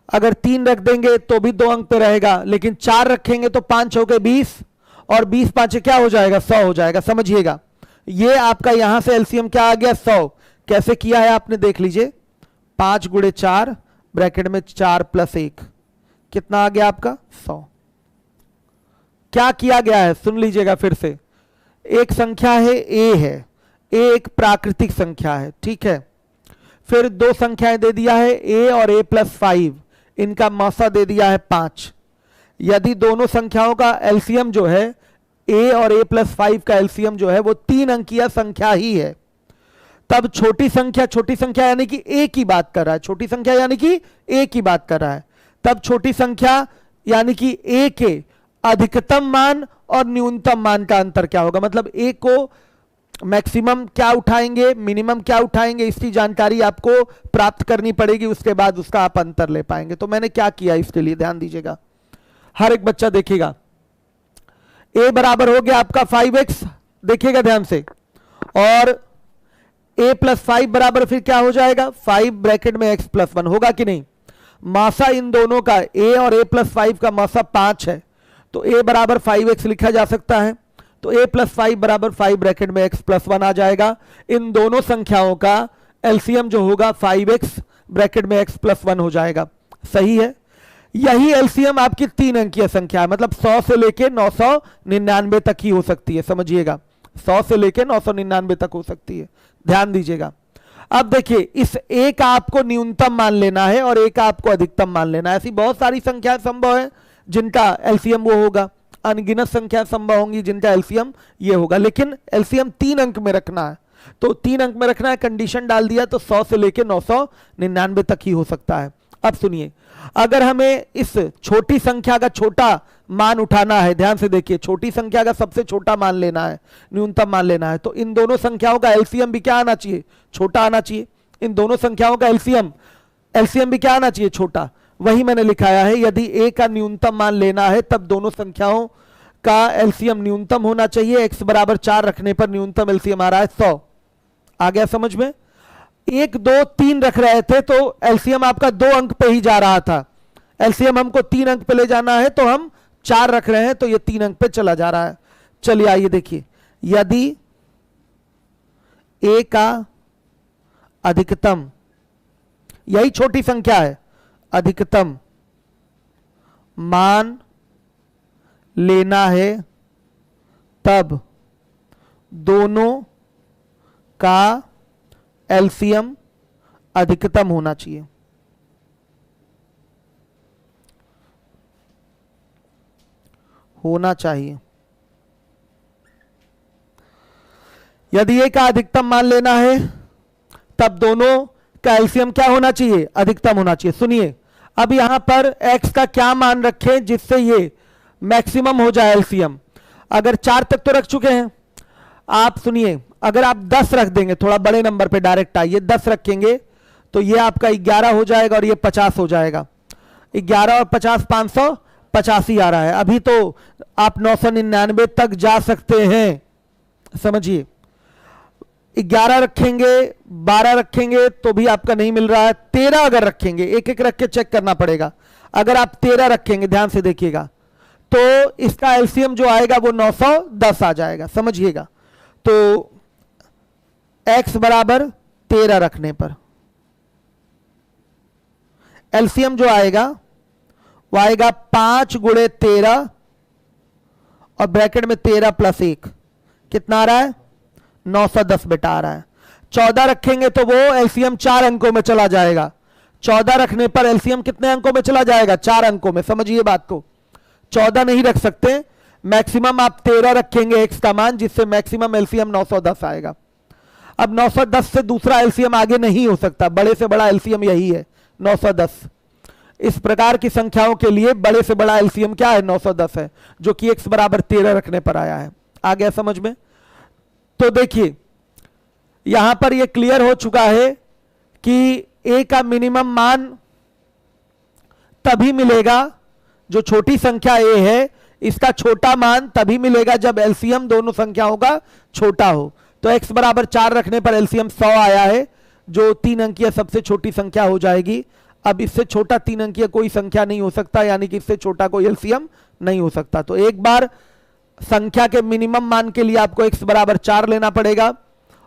अगर 3 रख देंगे तो भी 2 अंक पे रहेगा, लेकिन 4 रखेंगे तो 5 हो गए 20, और 20 5 क्या हो जाएगा? 100 हो जाएगा। समझिएगा, ये आपका यहां से एलसीएम क्या आ गया? 100। कैसे किया है आपने देख लीजिए, 5 गुणे 4 ब्रैकेट में 4 प्लस 1, कितना आ गया आपका? 100। क्या किया गया है सुन लीजिएगा फिर से। एक संख्या है a है, a एक प्राकृतिक संख्या है, ठीक है। फिर 2 संख्याएं दे दिया है a और a प्लस 5, इनका मौसा दे दिया है 5। यदि दोनों संख्याओं का एलसीएम जो है a और a प्लस 5 का एलसीएम जो है वो 3 अंकीय संख्या ही है, तब छोटी संख्या यानी कि a की बात कर रहा है, छोटी संख्या यानी कि a की बात कर रहा है, तब छोटी संख्या यानी कि a के अधिकतम मान और न्यूनतम मान का अंतर क्या होगा? मतलब a को मैक्सिमम क्या उठाएंगे, मिनिमम क्या उठाएंगे, इसकी जानकारी आपको प्राप्त करनी पड़ेगी, उसके बाद उसका आप अंतर ले पाएंगे। तो मैंने क्या किया इसके लिए ध्यान दीजिएगा, हर एक बच्चा देखेगा। a बराबर हो गया आपका 5x, देखिएगा ध्यान से, और a प्लस 5 बराबर फिर क्या हो जाएगा? 5 ब्रैकेट में x प्लस 1 होगा कि नहीं? मासा इन दोनों का a और a प्लस 5 का मासा 5 है, तो a बराबर 5x लिखा जा सकता है। तो a प्लस 5 बराबर 5 ब्रैकेट में x प्लस 1 आ जाएगा। इन दोनों संख्याओं का एलसीएम जो होगा 5x ब्रैकेट में x प्लस 1 हो जाएगा। सही है, यही एलसीएम आपकी 3 अंकीय संख्या है, मतलब 100 से लेके 999 तक ही हो सकती है। समझिएगा, 100 से लेके 999 तक हो सकती है, ध्यान दीजिएगा। अब देखिए इस a का आपको न्यूनतम मान लेना है और a का आपको अधिकतम मान लेना है। ऐसी बहुत सारी संख्याएं संभव है जिनका एलसीएम वो होगा, अनगिनत संख्या संभव होंगी जिनका एलसीएम ये होगा, लेकिन एलसीएम 3 अंक में रखना है। तो 3 अंक में रखना है, कंडीशन डाल दिया तो 100 से लेके 999 तक ही हो सकता है। अब सुनिए, अगर हमें इस छोटी संख्या का छोटा मान उठाना है, ध्यान से देखिए, छोटी संख्या का सबसे छोटा मान लेना है, न्यूनतम मान लेना है, तो इन दोनों संख्याओं का एलसीएम भी क्या आना चाहिए? छोटा आना चाहिए। इन दोनों संख्याओं का एलसीएम भी क्या आना चाहिए? छोटा। वही मैंने लिखाया है, यदि a का न्यूनतम मान लेना है तब दोनों संख्याओं का एलसीएम न्यूनतम होना चाहिए। x बराबर 4 रखने पर न्यूनतम एलसीएम आ रहा है 100। आ गया समझ में? 1 2 3 रख रहे थे तो एलसीएम आपका 2 अंक पे ही जा रहा था। एलसीएम हमको 3 अंक पे ले जाना है तो हम 4 रख रहे हैं तो ये 3 अंक पे चला जा रहा है। चलिए आइए देखिए, यदि a का अधिकतम, यही छोटी संख्या है, अधिकतम मान लेना है तब दोनों का एलसीएम अधिकतम होना चाहिए। यदि a का अधिकतम मान लेना है तब दोनों का एलसीएम क्या होना चाहिए? अधिकतम होना चाहिए। सुनिए, अब यहां पर x का क्या मान रखें जिससे ये मैक्सिमम हो जाए एलसीएम। अगर 4 तक तो रख चुके हैं आप, सुनिए अगर आप 10 रख देंगे, थोड़ा बड़े नंबर पे डायरेक्ट आइए, 10 रखेंगे तो ये आपका 11 हो जाएगा और ये 50 हो जाएगा। 11 और 50 585 आ रहा है। अभी तो आप 999 तक जा सकते हैं, समझिए। 11 रखेंगे, 12 रखेंगे तो भी आपका नहीं मिल रहा है। 13 अगर रखेंगे, एक एक रख के चेक करना पड़ेगा। अगर आप 13 रखेंगे, ध्यान से देखिएगा, तो इसका एलसीएम जो आएगा वो 910 आ जाएगा, समझिएगा। तो x बराबर 13 रखने पर एलसीएम जो आएगा वो आएगा 5 गुणे 13 और ब्रैकेट में 13 प्लस 1 कितना आ रहा है? 910 बेटा आ रहा है। 14 रखेंगे तो वो एलसीएम 4 अंकों में चला जाएगा। 14 रखने पर एलसीएम कितने अंकों में चला जाएगा? 4 अंकों में, समझिए बात को। 14 नहीं रख सकते, मैक्सिमम आप 13 रखेंगे x का मान, जिससे मैक्सिमम एलसीएम 910 आएगा। अब 910 से दूसरा एलसीएम आगे नहीं हो सकता, बड़े से बड़ा एलसीएम यही है 910। इस प्रकार की संख्याओं के लिए बड़े से बड़ा एलसीएम क्या है? 910 है, जो कि x बराबर 13 रखने पर आया है। आ गया समझ में? तो देखिए यहां पर यह क्लियर हो चुका है कि a का मिनिमम मान तभी मिलेगा, जो छोटी संख्या a है इसका छोटा मान तभी मिलेगा जब एलसीएम दोनों संख्याओं का छोटा हो। तो x बराबर 4 रखने पर एलसीएम 100 आया है, जो 3 अंकीय सबसे छोटी संख्या हो जाएगी। अब इससे छोटा 3 अंकीय कोई संख्या नहीं हो सकता, यानी कि इससे छोटा कोई एलसीएम नहीं हो सकता। तो एक बार संख्या के मिनिमम मान के लिए आपको x बराबर 4 लेना पड़ेगा,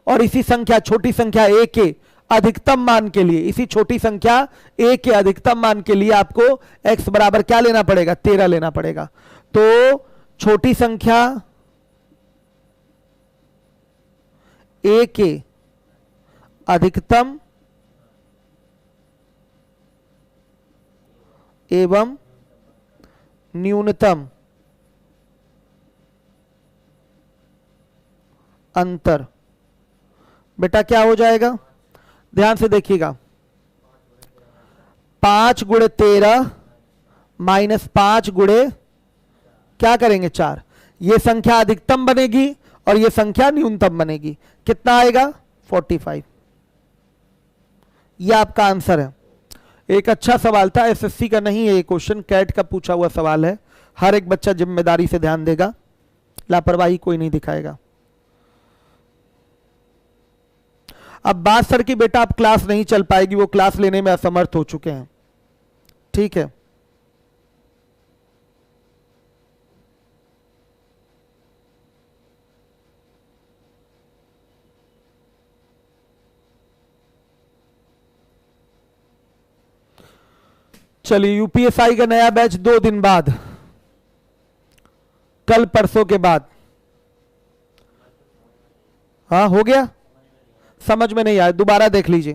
और इसी संख्या छोटी संख्या a के अधिकतम मान के लिए, इसी छोटी संख्या a के अधिकतम मान के लिए आपको x बराबर क्या लेना पड़ेगा? 13 लेना पड़ेगा। तो छोटी संख्या a के अधिकतम एवं न्यूनतम अंतर बेटा क्या हो जाएगा? ध्यान से देखिएगा, 5 गुणे 13 माइनस 5 गुणे क्या करेंगे? 4। ये संख्या अधिकतम बनेगी और ये संख्या न्यूनतम बनेगी। कितना आएगा? 45। ये आपका आंसर है। एक अच्छा सवाल था, एसएससी का नहीं है ये क्वेश्चन, कैट का पूछा हुआ सवाल है। हर एक बच्चा जिम्मेदारी से ध्यान देगा, लापरवाही कोई नहीं दिखाएगा। अब बात सर की बेटा आप क्लास नहीं चल पाएगी, वो क्लास लेने में असमर्थ हो चुके हैं, ठीक है। चलिए यूपीएसआई का नया बैच 2 दिन बाद, कल परसों के बाद। हाँ हो गया? समझ में नहीं आया दोबारा देख लीजिए,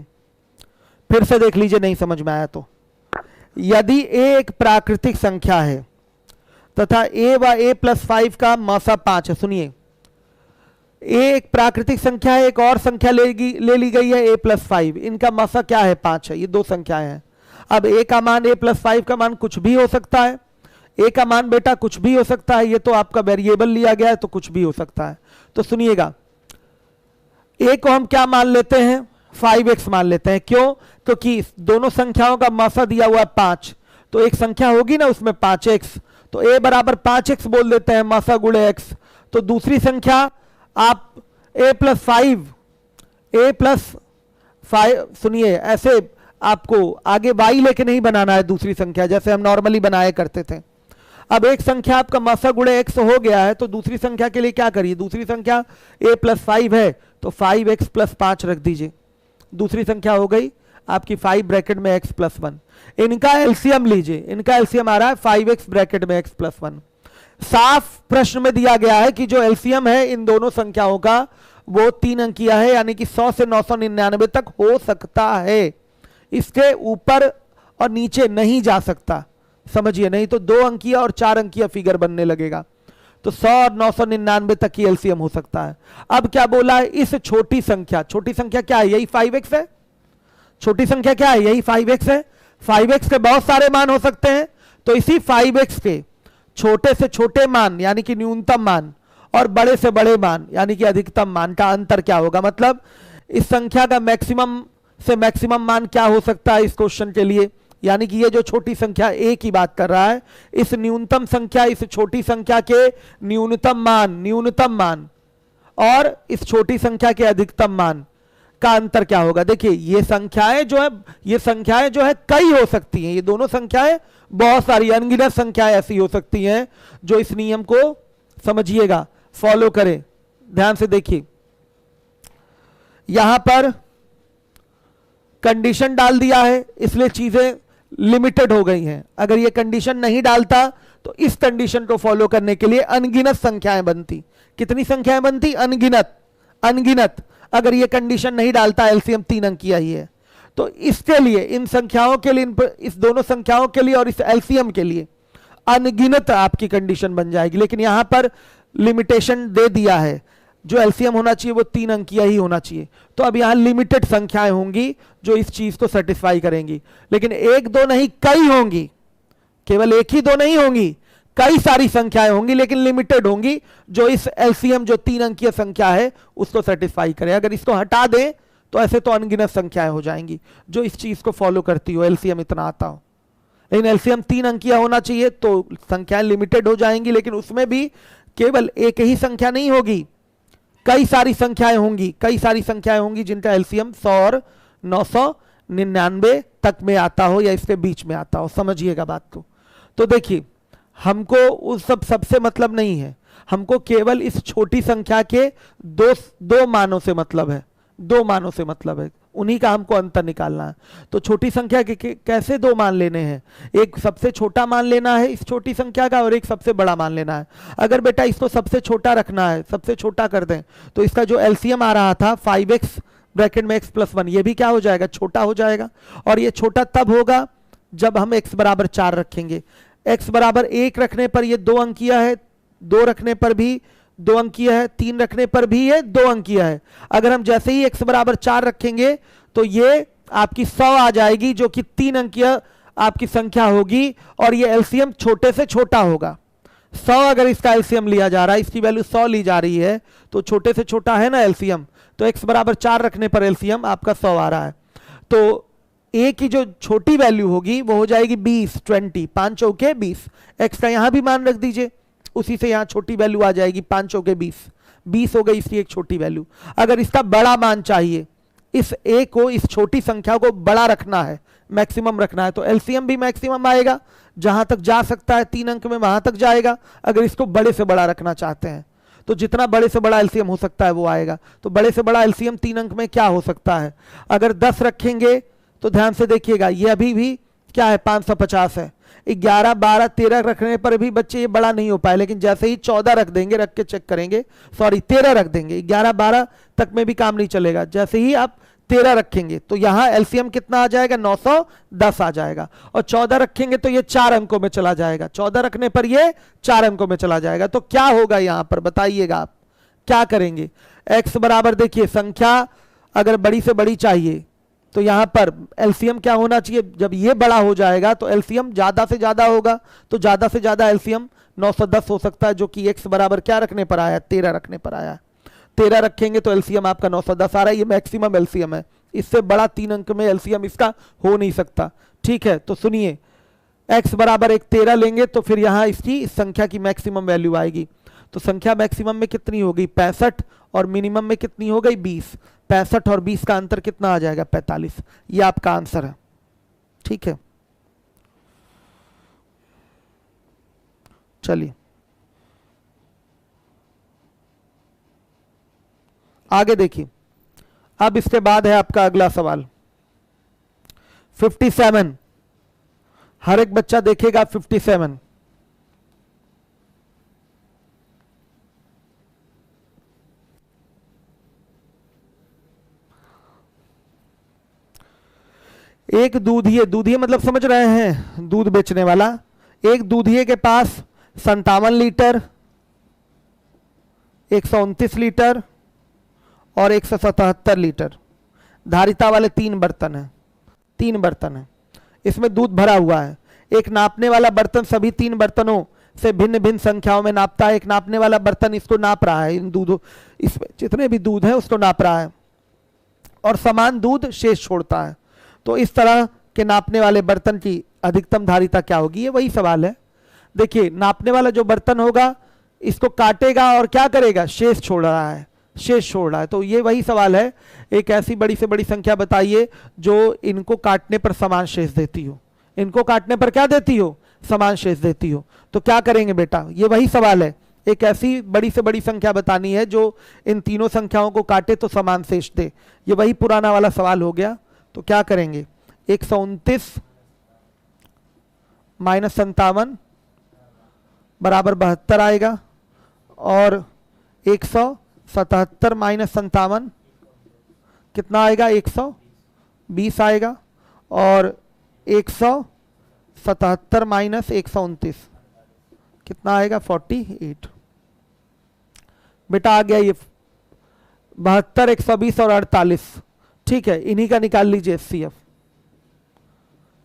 फिर से देख लीजिए, नहीं समझ में आया तो। यदि a एक प्राकृतिक संख्या है तथा a व a+5 का मौसा 5 है। सुनिए, a एक प्राकृतिक संख्या है, एक और संख्या ले ली गई है a+5, इनका मौसा क्या है? 5 है। ये 2 संख्याएं हैं। अब a का मान a+5 का मान कुछ भी हो सकता है, a का मान बेटा कुछ भी हो सकता है, ये तो आपका वेरिएबल लिया गया है तो कुछ भी हो सकता है। तो सुनिएगा, a को हम क्या मान लेते हैं? 5x मान लेते हैं। क्यों? क्योंकि दोनों संख्याओं का मौसा दिया हुआ है 5, तो एक संख्या होगी ना उसमें 5x, तो a बराबर 5x बोल देते हैं मासा गुणे x। तो दूसरी संख्या आप a प्लस 5, सुनिए ऐसे आपको आगे y लेके नहीं बनाना है दूसरी संख्या, जैसे हम नॉर्मली बनाया करते थे। अब एक संख्या आपका मासा गुणे x हो गया है, तो दूसरी संख्या के लिए क्या करिए, दूसरी संख्या a प्लस 5 है तो 5x प्लस 5 रख दीजिए, दूसरी संख्या हो गई आपकी 5 ब्रैकेट में x प्लस 1। इनका एलसीएम लीजिए, इनका एलसीएम आ रहा है 5x ब्रैकेट में x प्लस 1। साफ प्रश्न में दिया गया है कि जो एलसीएम है इन दोनों संख्याओं का वो 3 अंकीय है, यानी कि 100 से 999 तक हो सकता है, इसके ऊपर और नीचे नहीं जा सकता, समझिए, नहीं तो 2 अंकीय और 4 अंकीय फिगर बनने लगेगा। तो 100 और 999 तक की एलसीएम हो सकता है। अब क्या बोला है, इस छोटी संख्या क्या है, यही 5x है, छोटी संख्या क्या है, यही 5x है। 5x के बहुत सारे मान हो सकते हैं, तो इसी 5x के छोटे से छोटे मान यानी कि न्यूनतम मान और बड़े से बड़े मान यानी कि अधिकतम मान का अंतर क्या होगा, मतलब इस संख्या का मैक्सिमम से मैक्सिमम मान क्या हो सकता है इस क्वेश्चन के लिए, यानी कि ये जो छोटी संख्या a की बात कर रहा है, इस न्यूनतम संख्या, इस छोटी संख्या के न्यूनतम मान और इस छोटी संख्या के अधिकतम मान का अंतर क्या होगा। देखिए ये संख्याएं जो है कई हो सकती हैं, ये दोनों संख्याएं बहुत सारी अनगिनत संख्याएं ऐसी हो सकती हैं जो इस नियम को समझिएगा, फॉलो करें, ध्यान से देखिए। यहां पर कंडीशन डाल दिया है इसलिए चीजें लिमिटेड हो गई हैं, अगर ये कंडीशन नहीं डालता तो इस कंडीशन को फॉलो करने के लिए अनगिनत संख्याएं बनती। कितनी संख्याएं बनती, अनगिनत। अगर ये कंडीशन नहीं डालता एलसीएम 3 अंकीय ही है, तो इसके लिए इन संख्याओं के लिए, इस दोनों संख्याओं के लिए और इस एलसीएम के लिए अनगिनत आपकी कंडीशन बन जाएगी। लेकिन यहां पर लिमिटेशन दे दिया है, जो एलसीएम होना चाहिए वो 3 अंकीय ही होना चाहिए, तो अब यहां लिमिटेड संख्याएं होंगी जो इस चीज को सेटिस्फाई करेंगी। लेकिन 1 2 नहीं, कई होंगी, केवल 1 ही 2 नहीं होंगी, कई सारी संख्याएं होंगी लेकिन लिमिटेड होंगी जो इस एलसीएम जो 3 अंकीय संख्या है उसको सेटिस्फाई करे। अगर इसको हटा दें तो ऐसे तो अनगिनत संख्याएं हो जाएंगी जो इस चीज को फॉलो करती हो, एलसीएम इतना आता हो। लेकिन एलसीएम 3 अंकीय होना चाहिए तो संख्याएं लिमिटेड हो जाएंगी, लेकिन उसमें भी केवल एक ही संख्या नहीं होगी, कई सारी संख्याएं होंगी जिनका एलसीएम 100 और 999 तक में आता हो या इसके बीच में आता हो, समझिएगा बात को। तो देखिए हमको उस सबसे मतलब नहीं है, हमको केवल इस छोटी संख्या के दो मानों से मतलब है, उन्हीं का हमको अंतर निकालना है। तो छोटी संख्या के कैसे 2 मान लेने हैं, एक सबसे छोटा मान लेना है इस छोटी संख्या का और एक सबसे बड़ा मान लेना है। अगर बेटा इसको सबसे छोटा रखना है, सबसे छोटा कर दें, तो इसका जो एलसीएम आ रहा था 5x ब्रैकेट में x प्लस 1, ये भी क्या हो जाएगा, छोटा हो जाएगा। और ये छोटा तब होगा जब हम x बराबर 4 रखेंगे। x बराबर 1 रखने पर ये 2 अंकीय है, 2 रखने पर भी 2 अंकीय है, 3 रखने पर भी ये 2 अंकीय है। अगर हम जैसे ही x बराबर 4 रखेंगे तो ये आपकी 100 आ जाएगी जो कि 3 अंकीय आपकी संख्या होगी और ये एलसीएम छोटे से छोटा होगा। 100 अगर इसका एलसीएम लिया जा रहा है, इसकी वैल्यू 100 ली जा रही है, तो छोटे से छोटा है ना एलसीएम, तो x बराबर 4 रखने पर एलसीएम आपका 100 आ रहा है। तो a की जो छोटी वैल्यू होगी वो हो जाएगी 20, 5 चौके 20। x का यहां भी मान रख दीजिए, उसी से यहां छोटी वैल्यू आ जाएगी 5 चौके 20 हो गई इसकी एक छोटी वैल्यू। अगर इसका बड़ा मान चाहिए, इस a को, इस छोटी संख्या को बड़ा रखना है, मैक्सिमम रखना है, तो एलसीएम भी मैक्सिमम आएगा, जहां तक जा सकता है 3 अंक में वहां तक जाएगा। अगर इसको बड़े से बड़ा रखना चाहते हैं तो जितना बड़े से बड़ा एलसीएम हो सकता है वो आएगा। तो बड़े से बड़ा एलसीएम 3 अंक में क्या हो सकता है, अगर 10 रखेंगे तो ध्यान से देखिएगा ये अभी भी क्या है, 550 है। 11, 12, 13 रखने पर भी बच्चे ये बड़ा नहीं हो पाए, लेकिन जैसे ही 14 रख देंगे, रख के चेक करेंगे, सॉरी 13 रख देंगे, 11, 12 तक में भी काम नहीं चलेगा, जैसे ही आप 13 रखेंगे तो यहां एलसीएम कितना आ जाएगा, 910 आ जाएगा। और 14 रखेंगे तो ये 4 अंकों में चला जाएगा, 14 रखने पर ये 4 अंकों में चला जाएगा। तो क्या होगा यहां पर बताइएगा, आप क्या करेंगे। x बराबर देखिए संख्या अगर बड़ी से बड़ी चाहिए तो यहां पर एलसीएम क्या होना चाहिए, जब ये बड़ा हो जाएगा तो एलसीएम ज्यादा से ज्यादा होगा, तो ज्यादा से ज्यादा एलसीएम 910 हो सकता है, जो कि x बराबर क्या रखने पर आया, 13 रखने पर आया। 13 रखेंगे तो एलसीएम आपका 910 आ रहा है, ये मैक्सिमम एलसीएम है, इससे बड़ा 3 अंक में एलसीएम इसका हो नहीं सकता। ठीक है, तो सुनिए x बराबर एक 13 लेंगे तो फिर यहां इसकी इस संख्या की मैक्सिमम वैल्यू आएगी। तो संख्या मैक्सिमम में कितनी हो गई 65 और मिनिमम में कितनी हो गई 20। 65 और 20 का अंतर कितना आ जाएगा 45। ये आपका आंसर है। ठीक है, चलिए आगे देखिए। अब इसके बाद है आपका अगला सवाल 57। हर एक बच्चा देखेगा 57। एक दूधिये मतलब समझ रहे हैं, दूध बेचने वाला। एक दूधिये के पास 57 लीटर, 129 लीटर और 177 लीटर धारिता वाले तीन बर्तन हैं। इसमें दूध भरा हुआ है। एक नापने वाला बर्तन सभी तीन बर्तनों से भिन्न भिन्न संख्याओं में नापता है। एक नापने वाला बर्तन इसको नाप रहा है, इन दूधों, इसमें जितने भी दूध है उसको नाप रहा है और समान दूध शेष छोड़ता है। तो इस तरह के नापने वाले बर्तन की अधिकतम धारिता क्या होगी? ये वही सवाल है। देखिए, नापने वाला जो बर्तन होगा इसको काटेगा और क्या करेगा? शेष छोड़ रहा है। तो ये वही सवाल है, एक ऐसी बड़ी से बड़ी संख्या बताइए जो इनको काटने पर समान शेष देती हो। इनको काटने पर क्या देती हो? समान शेष देती हो। तो क्या करेंगे बेटा? ये वही सवाल है, एक ऐसी बड़ी से बड़ी संख्या बतानी है जो इन तीनों संख्याओं को काटे तो समान शेष दे। ये वही पुराना वाला सवाल हो गया। तो क्या करेंगे? 129 माइनस 57 बराबर 72 आएगा और 177 माइनस 57 कितना आएगा? 120 आएगा और 177 माइनस 129 कितना आएगा? 48। बेटा आ गया ये 72, 120 और 48। ठीक है, इन्हीं का निकाल लीजिए HCF।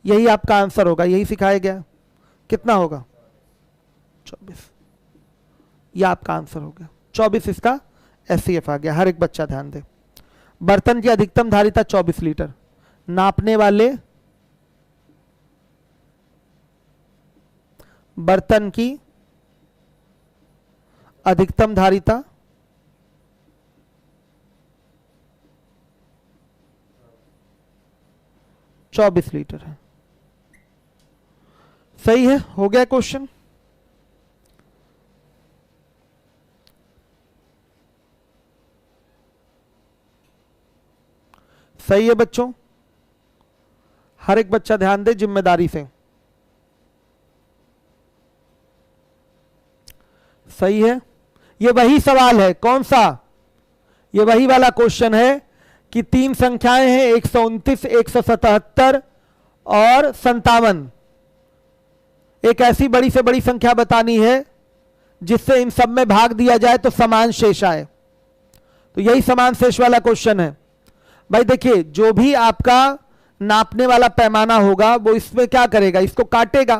यही आपका आंसर होगा, यही सिखाया गया। कितना होगा? 24। यह आपका आंसर हो गया 24। इसका HCF आ गया। हर एक बच्चा ध्यान दे। बर्तन की अधिकतम धारिता 24 लीटर, नापने वाले बर्तन की अधिकतम धारिता 24 लीटर है। सही है, हो गया क्वेश्चन। सही है बच्चों, हर एक बच्चा ध्यान दे जिम्मेदारी से। सही है, ये वही सवाल है। कौन सा? ये वही वाला क्वेश्चन है कि तीन संख्याएं हैं 129, 177 और 57। एक ऐसी बड़ी से बड़ी संख्या बतानी है जिससे इन सब में भाग दिया जाए तो समान शेष आए। तो यही समान शेष वाला क्वेश्चन है। भाई देखिए, जो भी आपका नापने वाला पैमाना होगा वो इसमें क्या करेगा? इसको काटेगा।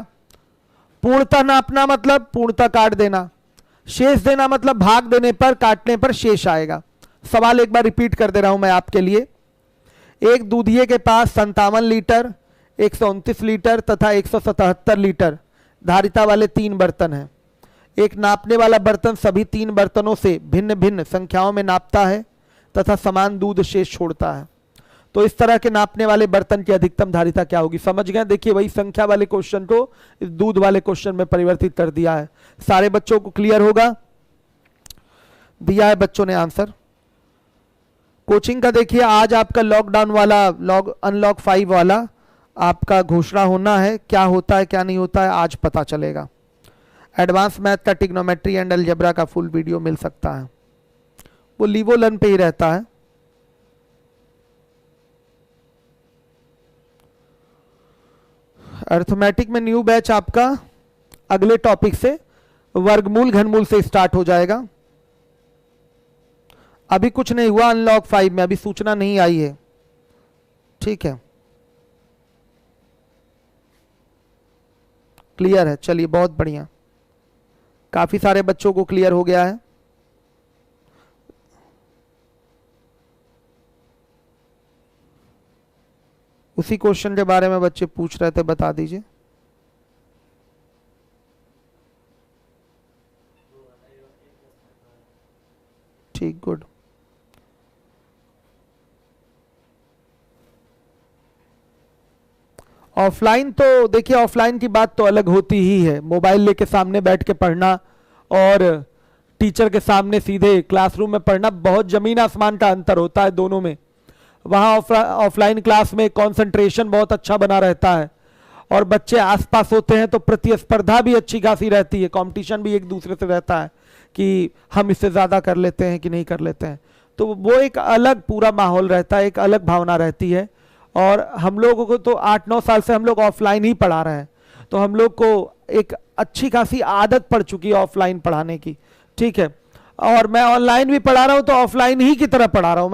पूर्णतः नापना मतलब पूर्णतः काट देना, शेष देना मतलब भाग देने पर, काटने पर शेष आएगा। सवाल एक बार रिपीट कर दे रहा हूं मैं आपके लिए। एक दूधिये के पास 57 लीटर, 129 लीटर तथा 177 लीटर धारिता वाले तीन बर्तन हैं। एक नापने वाला बर्तन सभी तीन बर्तनों से भिन्न भिन्न संख्याओं में नापता है तथा समान दूध शेष छोड़ता है। तो इस तरह के नापने वाले बर्तन की अधिकतम धारिता क्या होगी? समझ गए? देखिए, वही संख्या वाले क्वेश्चन को इस दूध वाले क्वेश्चन में परिवर्तित कर दिया है। सारे बच्चों को क्लियर होगा? दिया है बच्चों ने आंसर। कोचिंग का देखिए, आज आपका लॉकडाउन वाला अनलॉक 5 वाला आपका घोषणा होना है। क्या होता है क्या नहीं होता है आज पता चलेगा। एडवांस मैथ का ट्रिग्नोमेट्री एंड अलजेब्रा का फुल वीडियो मिल सकता है, वो लीवो लर्न पे ही रहता है। अर्थमेटिक में न्यू बैच आपका अगले टॉपिक से वर्गमूल घनमूल से स्टार्ट हो जाएगा। अभी कुछ नहीं हुआ अनलॉक 5 में, अभी सूचना नहीं आई है। ठीक है, क्लियर है। चलिए, बहुत बढ़िया, काफी सारे बच्चों को क्लियर हो गया है। उसी क्वेश्चन के बारे में बच्चे पूछ रहे थे, बता दीजिए। ठीक, गुड। ऑफलाइन तो देखिए, ऑफलाइन की बात तो अलग होती ही है, मोबाइल लेके सामने बैठ के पढ़ना और टीचर के सामने सीधे क्लासरूम में पढ़ना, बहुत जमीन आसमान का अंतर होता है दोनों में। वहाँ ऑफलाइन क्लास में कंसंट्रेशन बहुत अच्छा बना रहता है और बच्चे आसपास होते हैं तो प्रतिस्पर्धा भी अच्छी खासी रहती है, कंपटीशन भी एक दूसरे से रहता है कि हम इससे ज़्यादा कर लेते हैं कि नहीं कर लेते हैं, तो वो एक अलग पूरा माहौल रहता है, एक अलग भावना रहती है। और हम लोगों को तो 8-9 साल से हम लोग ऑफलाइन ही पढ़ा रहे हैं, तो हम लोग को एक अच्छी खासी आदत पड़ चुकी है ऑफलाइन पढ़ाने की, ठीक है। और मैं ऑनलाइन भी पढ़ा रहा हूँ तो ऑफलाइन ही की तरह पढ़ा रहा हूँ।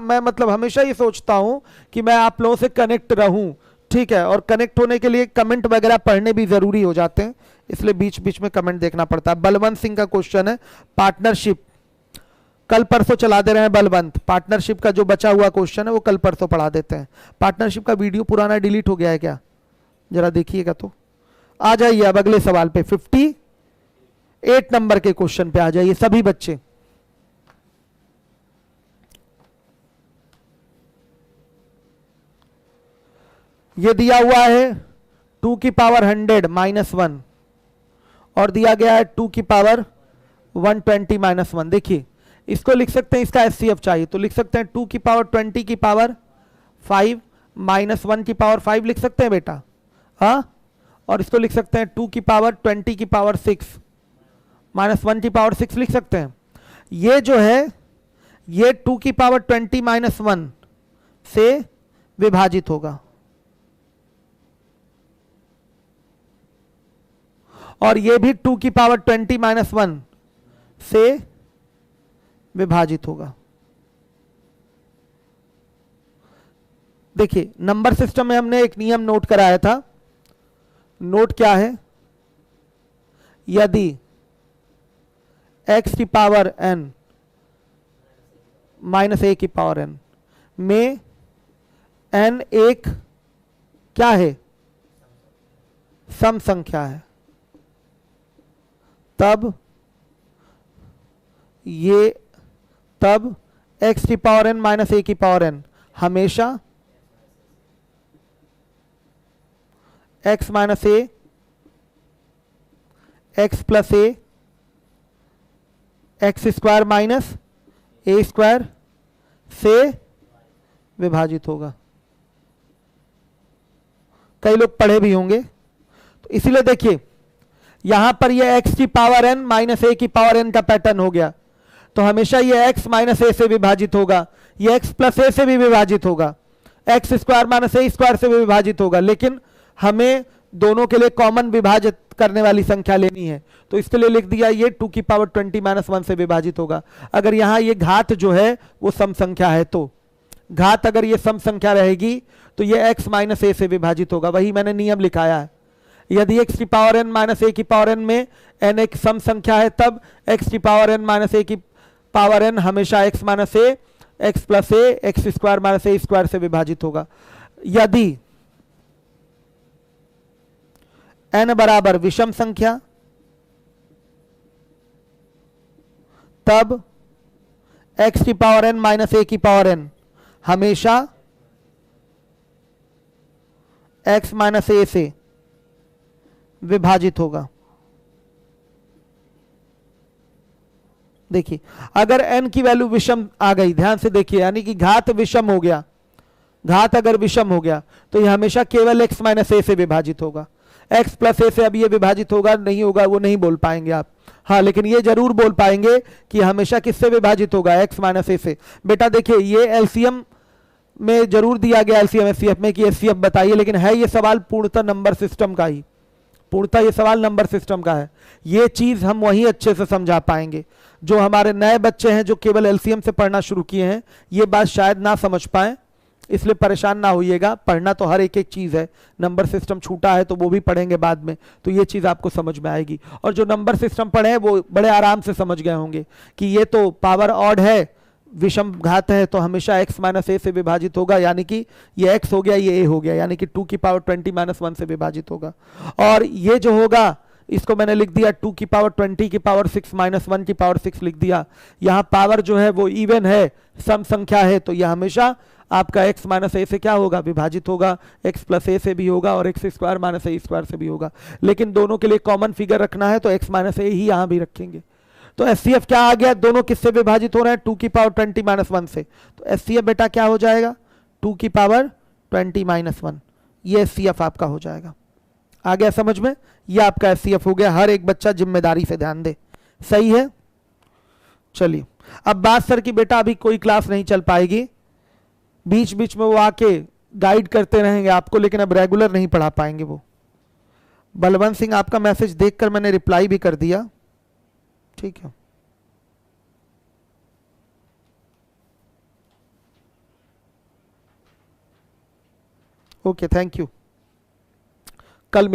मैं मतलब हमेशा ये सोचता हूँ कि मैं आप लोगों से कनेक्ट रहूँ, ठीक है। और कनेक्ट होने के लिए कमेंट वगैरह पढ़ने भी जरूरी हो जाते हैं, इसलिए बीच बीच में कमेंट देखना पड़ता है। बलवंत सिंह का क्वेश्चन है, पार्टनरशिप कल परसों चला दे रहे हैं बलवंत, पार्टनरशिप का जो बचा हुआ क्वेश्चन है वो कल परसों पढ़ा देते हैं। पार्टनरशिप का वीडियो पुराना डिलीट हो गया है क्या, जरा देखिएगा तो। आ जाइए अब अगले सवाल पे, 58 नंबर के क्वेश्चन पे आ जाइए सभी बच्चे। ये दिया हुआ है 2 की पावर 100 -1 और दिया गया है 2 की पावर 120 -1। देखिए इसको लिख सकते हैं, इसका एचसीएफ चाहिए तो लिख सकते हैं 2 की पावर 20 की पावर 5 -1 की पावर 5 लिख सकते हैं बेटा, हाँ। और इसको लिख सकते हैं 2 की पावर 20 की पावर 6 -1 की पावर 6 लिख सकते हैं। ये जो है ये 2 की पावर 20 -1 से विभाजित होगा और ये भी 2 की पावर 20 -1 से विभाजित होगा। देखिए नंबर सिस्टम में हमने एक नियम नोट कराया था, नोट क्या है, यदि x की पावर n -a की पावर n में n एक क्या है, सम संख्या है, तब x की पावर n -a की पावर n हमेशा x - a x + a x² - a² से विभाजित होगा। कई लोग पढ़े भी होंगे, तो इसीलिए देखिए यहां पर ये x की पावर n -a की पावर n का पैटर्न हो गया, तो हमेशा ये x - a से विभाजित होगा, ये x + a से भी विभाजित होगा, x² - a² से भी विभाजित होगा, लेकिन हमें दोनों के लिए कॉमन विभाजित करने वाली संख्या लेनी है, तो इसके लिए लिख दिया ये 2 की पावर 20 -1 से विभाजित होगा। अगर यहां ये घात जो है वो सम संख्या है, तो घात अगर ये सम संख्या रहेगी तो ये x - a से विभाजित होगा, वही मैंने नियम लिखाया है। यदि x की पावर n -a की पावर n में n एक सम संख्या है, तब x की पावर n -a की पावर n हमेशा x - a x + a x² - a² से विभाजित होगा। यदि n बराबर विषम संख्या, तब x की पावर n -a की पावर n हमेशा x - a से विभाजित होगा। देखिए अगर n की वैल्यू विषम आ गई, ध्यान से देखिए, यानी कि घात विषम हो गया, घात अगर विषम हो गया तो यह हमेशा केवल x - a से विभाजित होगा। x + a से अब ये विभाजित होगा नहीं होगा वो नहीं बोल पाएंगे आप, हाँ, लेकिन ये जरूर बोल पाएंगे कि हमेशा किससे विभाजित होगा, x - a से। बेटा देखिए ये एलसीएम में जरूर दिया गया, एलसीएम एचसीएफ में कि एचसीएफ बताइए, लेकिन है ये सवाल पूर्णतः नंबर सिस्टम का ही, पूर्णतः ये सवाल नंबर सिस्टम का है। ये चीज हम वही अच्छे से समझा पाएंगे, जो हमारे नए बच्चे हैं जो केवल एलसीएम से पढ़ना शुरू किए हैं, ये बात शायद ना समझ पाए, इसलिए परेशान ना होइएगा। पढ़ना तो हर एक एक चीज है, नंबर सिस्टम छूटा है तो वो भी पढ़ेंगे बाद में, तो ये चीज आपको समझ में आएगी। और जो नंबर सिस्टम पढ़े हैं वो बड़े आराम से समझ गए होंगे कि ये तो पावर ऑड है, विषम घात है, तो हमेशा x - a से विभाजित होगा, यानी कि ये x हो गया, ये a हो गया, यानी कि 2 की पावर 20 - 1 से विभाजित होगा। और ये जो होगा इसको मैंने लिख दिया 2 की पावर 20 की पावर 6 माइनस 1 की पावर 6 लिख दिया। यहाँ पावर जो है वो इवन है, सम संख्या है, तो यह हमेशा आपका x माइनस ए से क्या होगा, विभाजित होगा। x प्लस ए से भी होगा और एक्स स्क्वायर माइनस ए स्क्वायर से भी होगा, लेकिन दोनों के लिए कॉमन फिगर रखना है तो x माइनस ए ही यहाँ भी रखेंगे। तो एचसीएफ क्या आ गया, दोनों किससे विभाजित हो रहे हैं, 2 की पावर 20 माइनस 1 से। तो एचसीएफ बेटा क्या हो जाएगा, 2 की पावर 20 माइनस 1, ये एचसीएफ आपका हो जाएगा। आ गया समझ में, ये आपका एचसीएफ हो गया। हर एक बच्चा जिम्मेदारी से ध्यान दे, सही है। चलिए अब बात सर की बेटा अभी कोई क्लास नहीं चल पाएगी, बीच बीच में वो आके गाइड करते रहेंगे आपको, लेकिन अब रेगुलर नहीं पढ़ा पाएंगे वो। बलवंत सिंह आपका मैसेज देखकर मैंने रिप्लाई भी कर दिया, ठीक है। Okay thank you.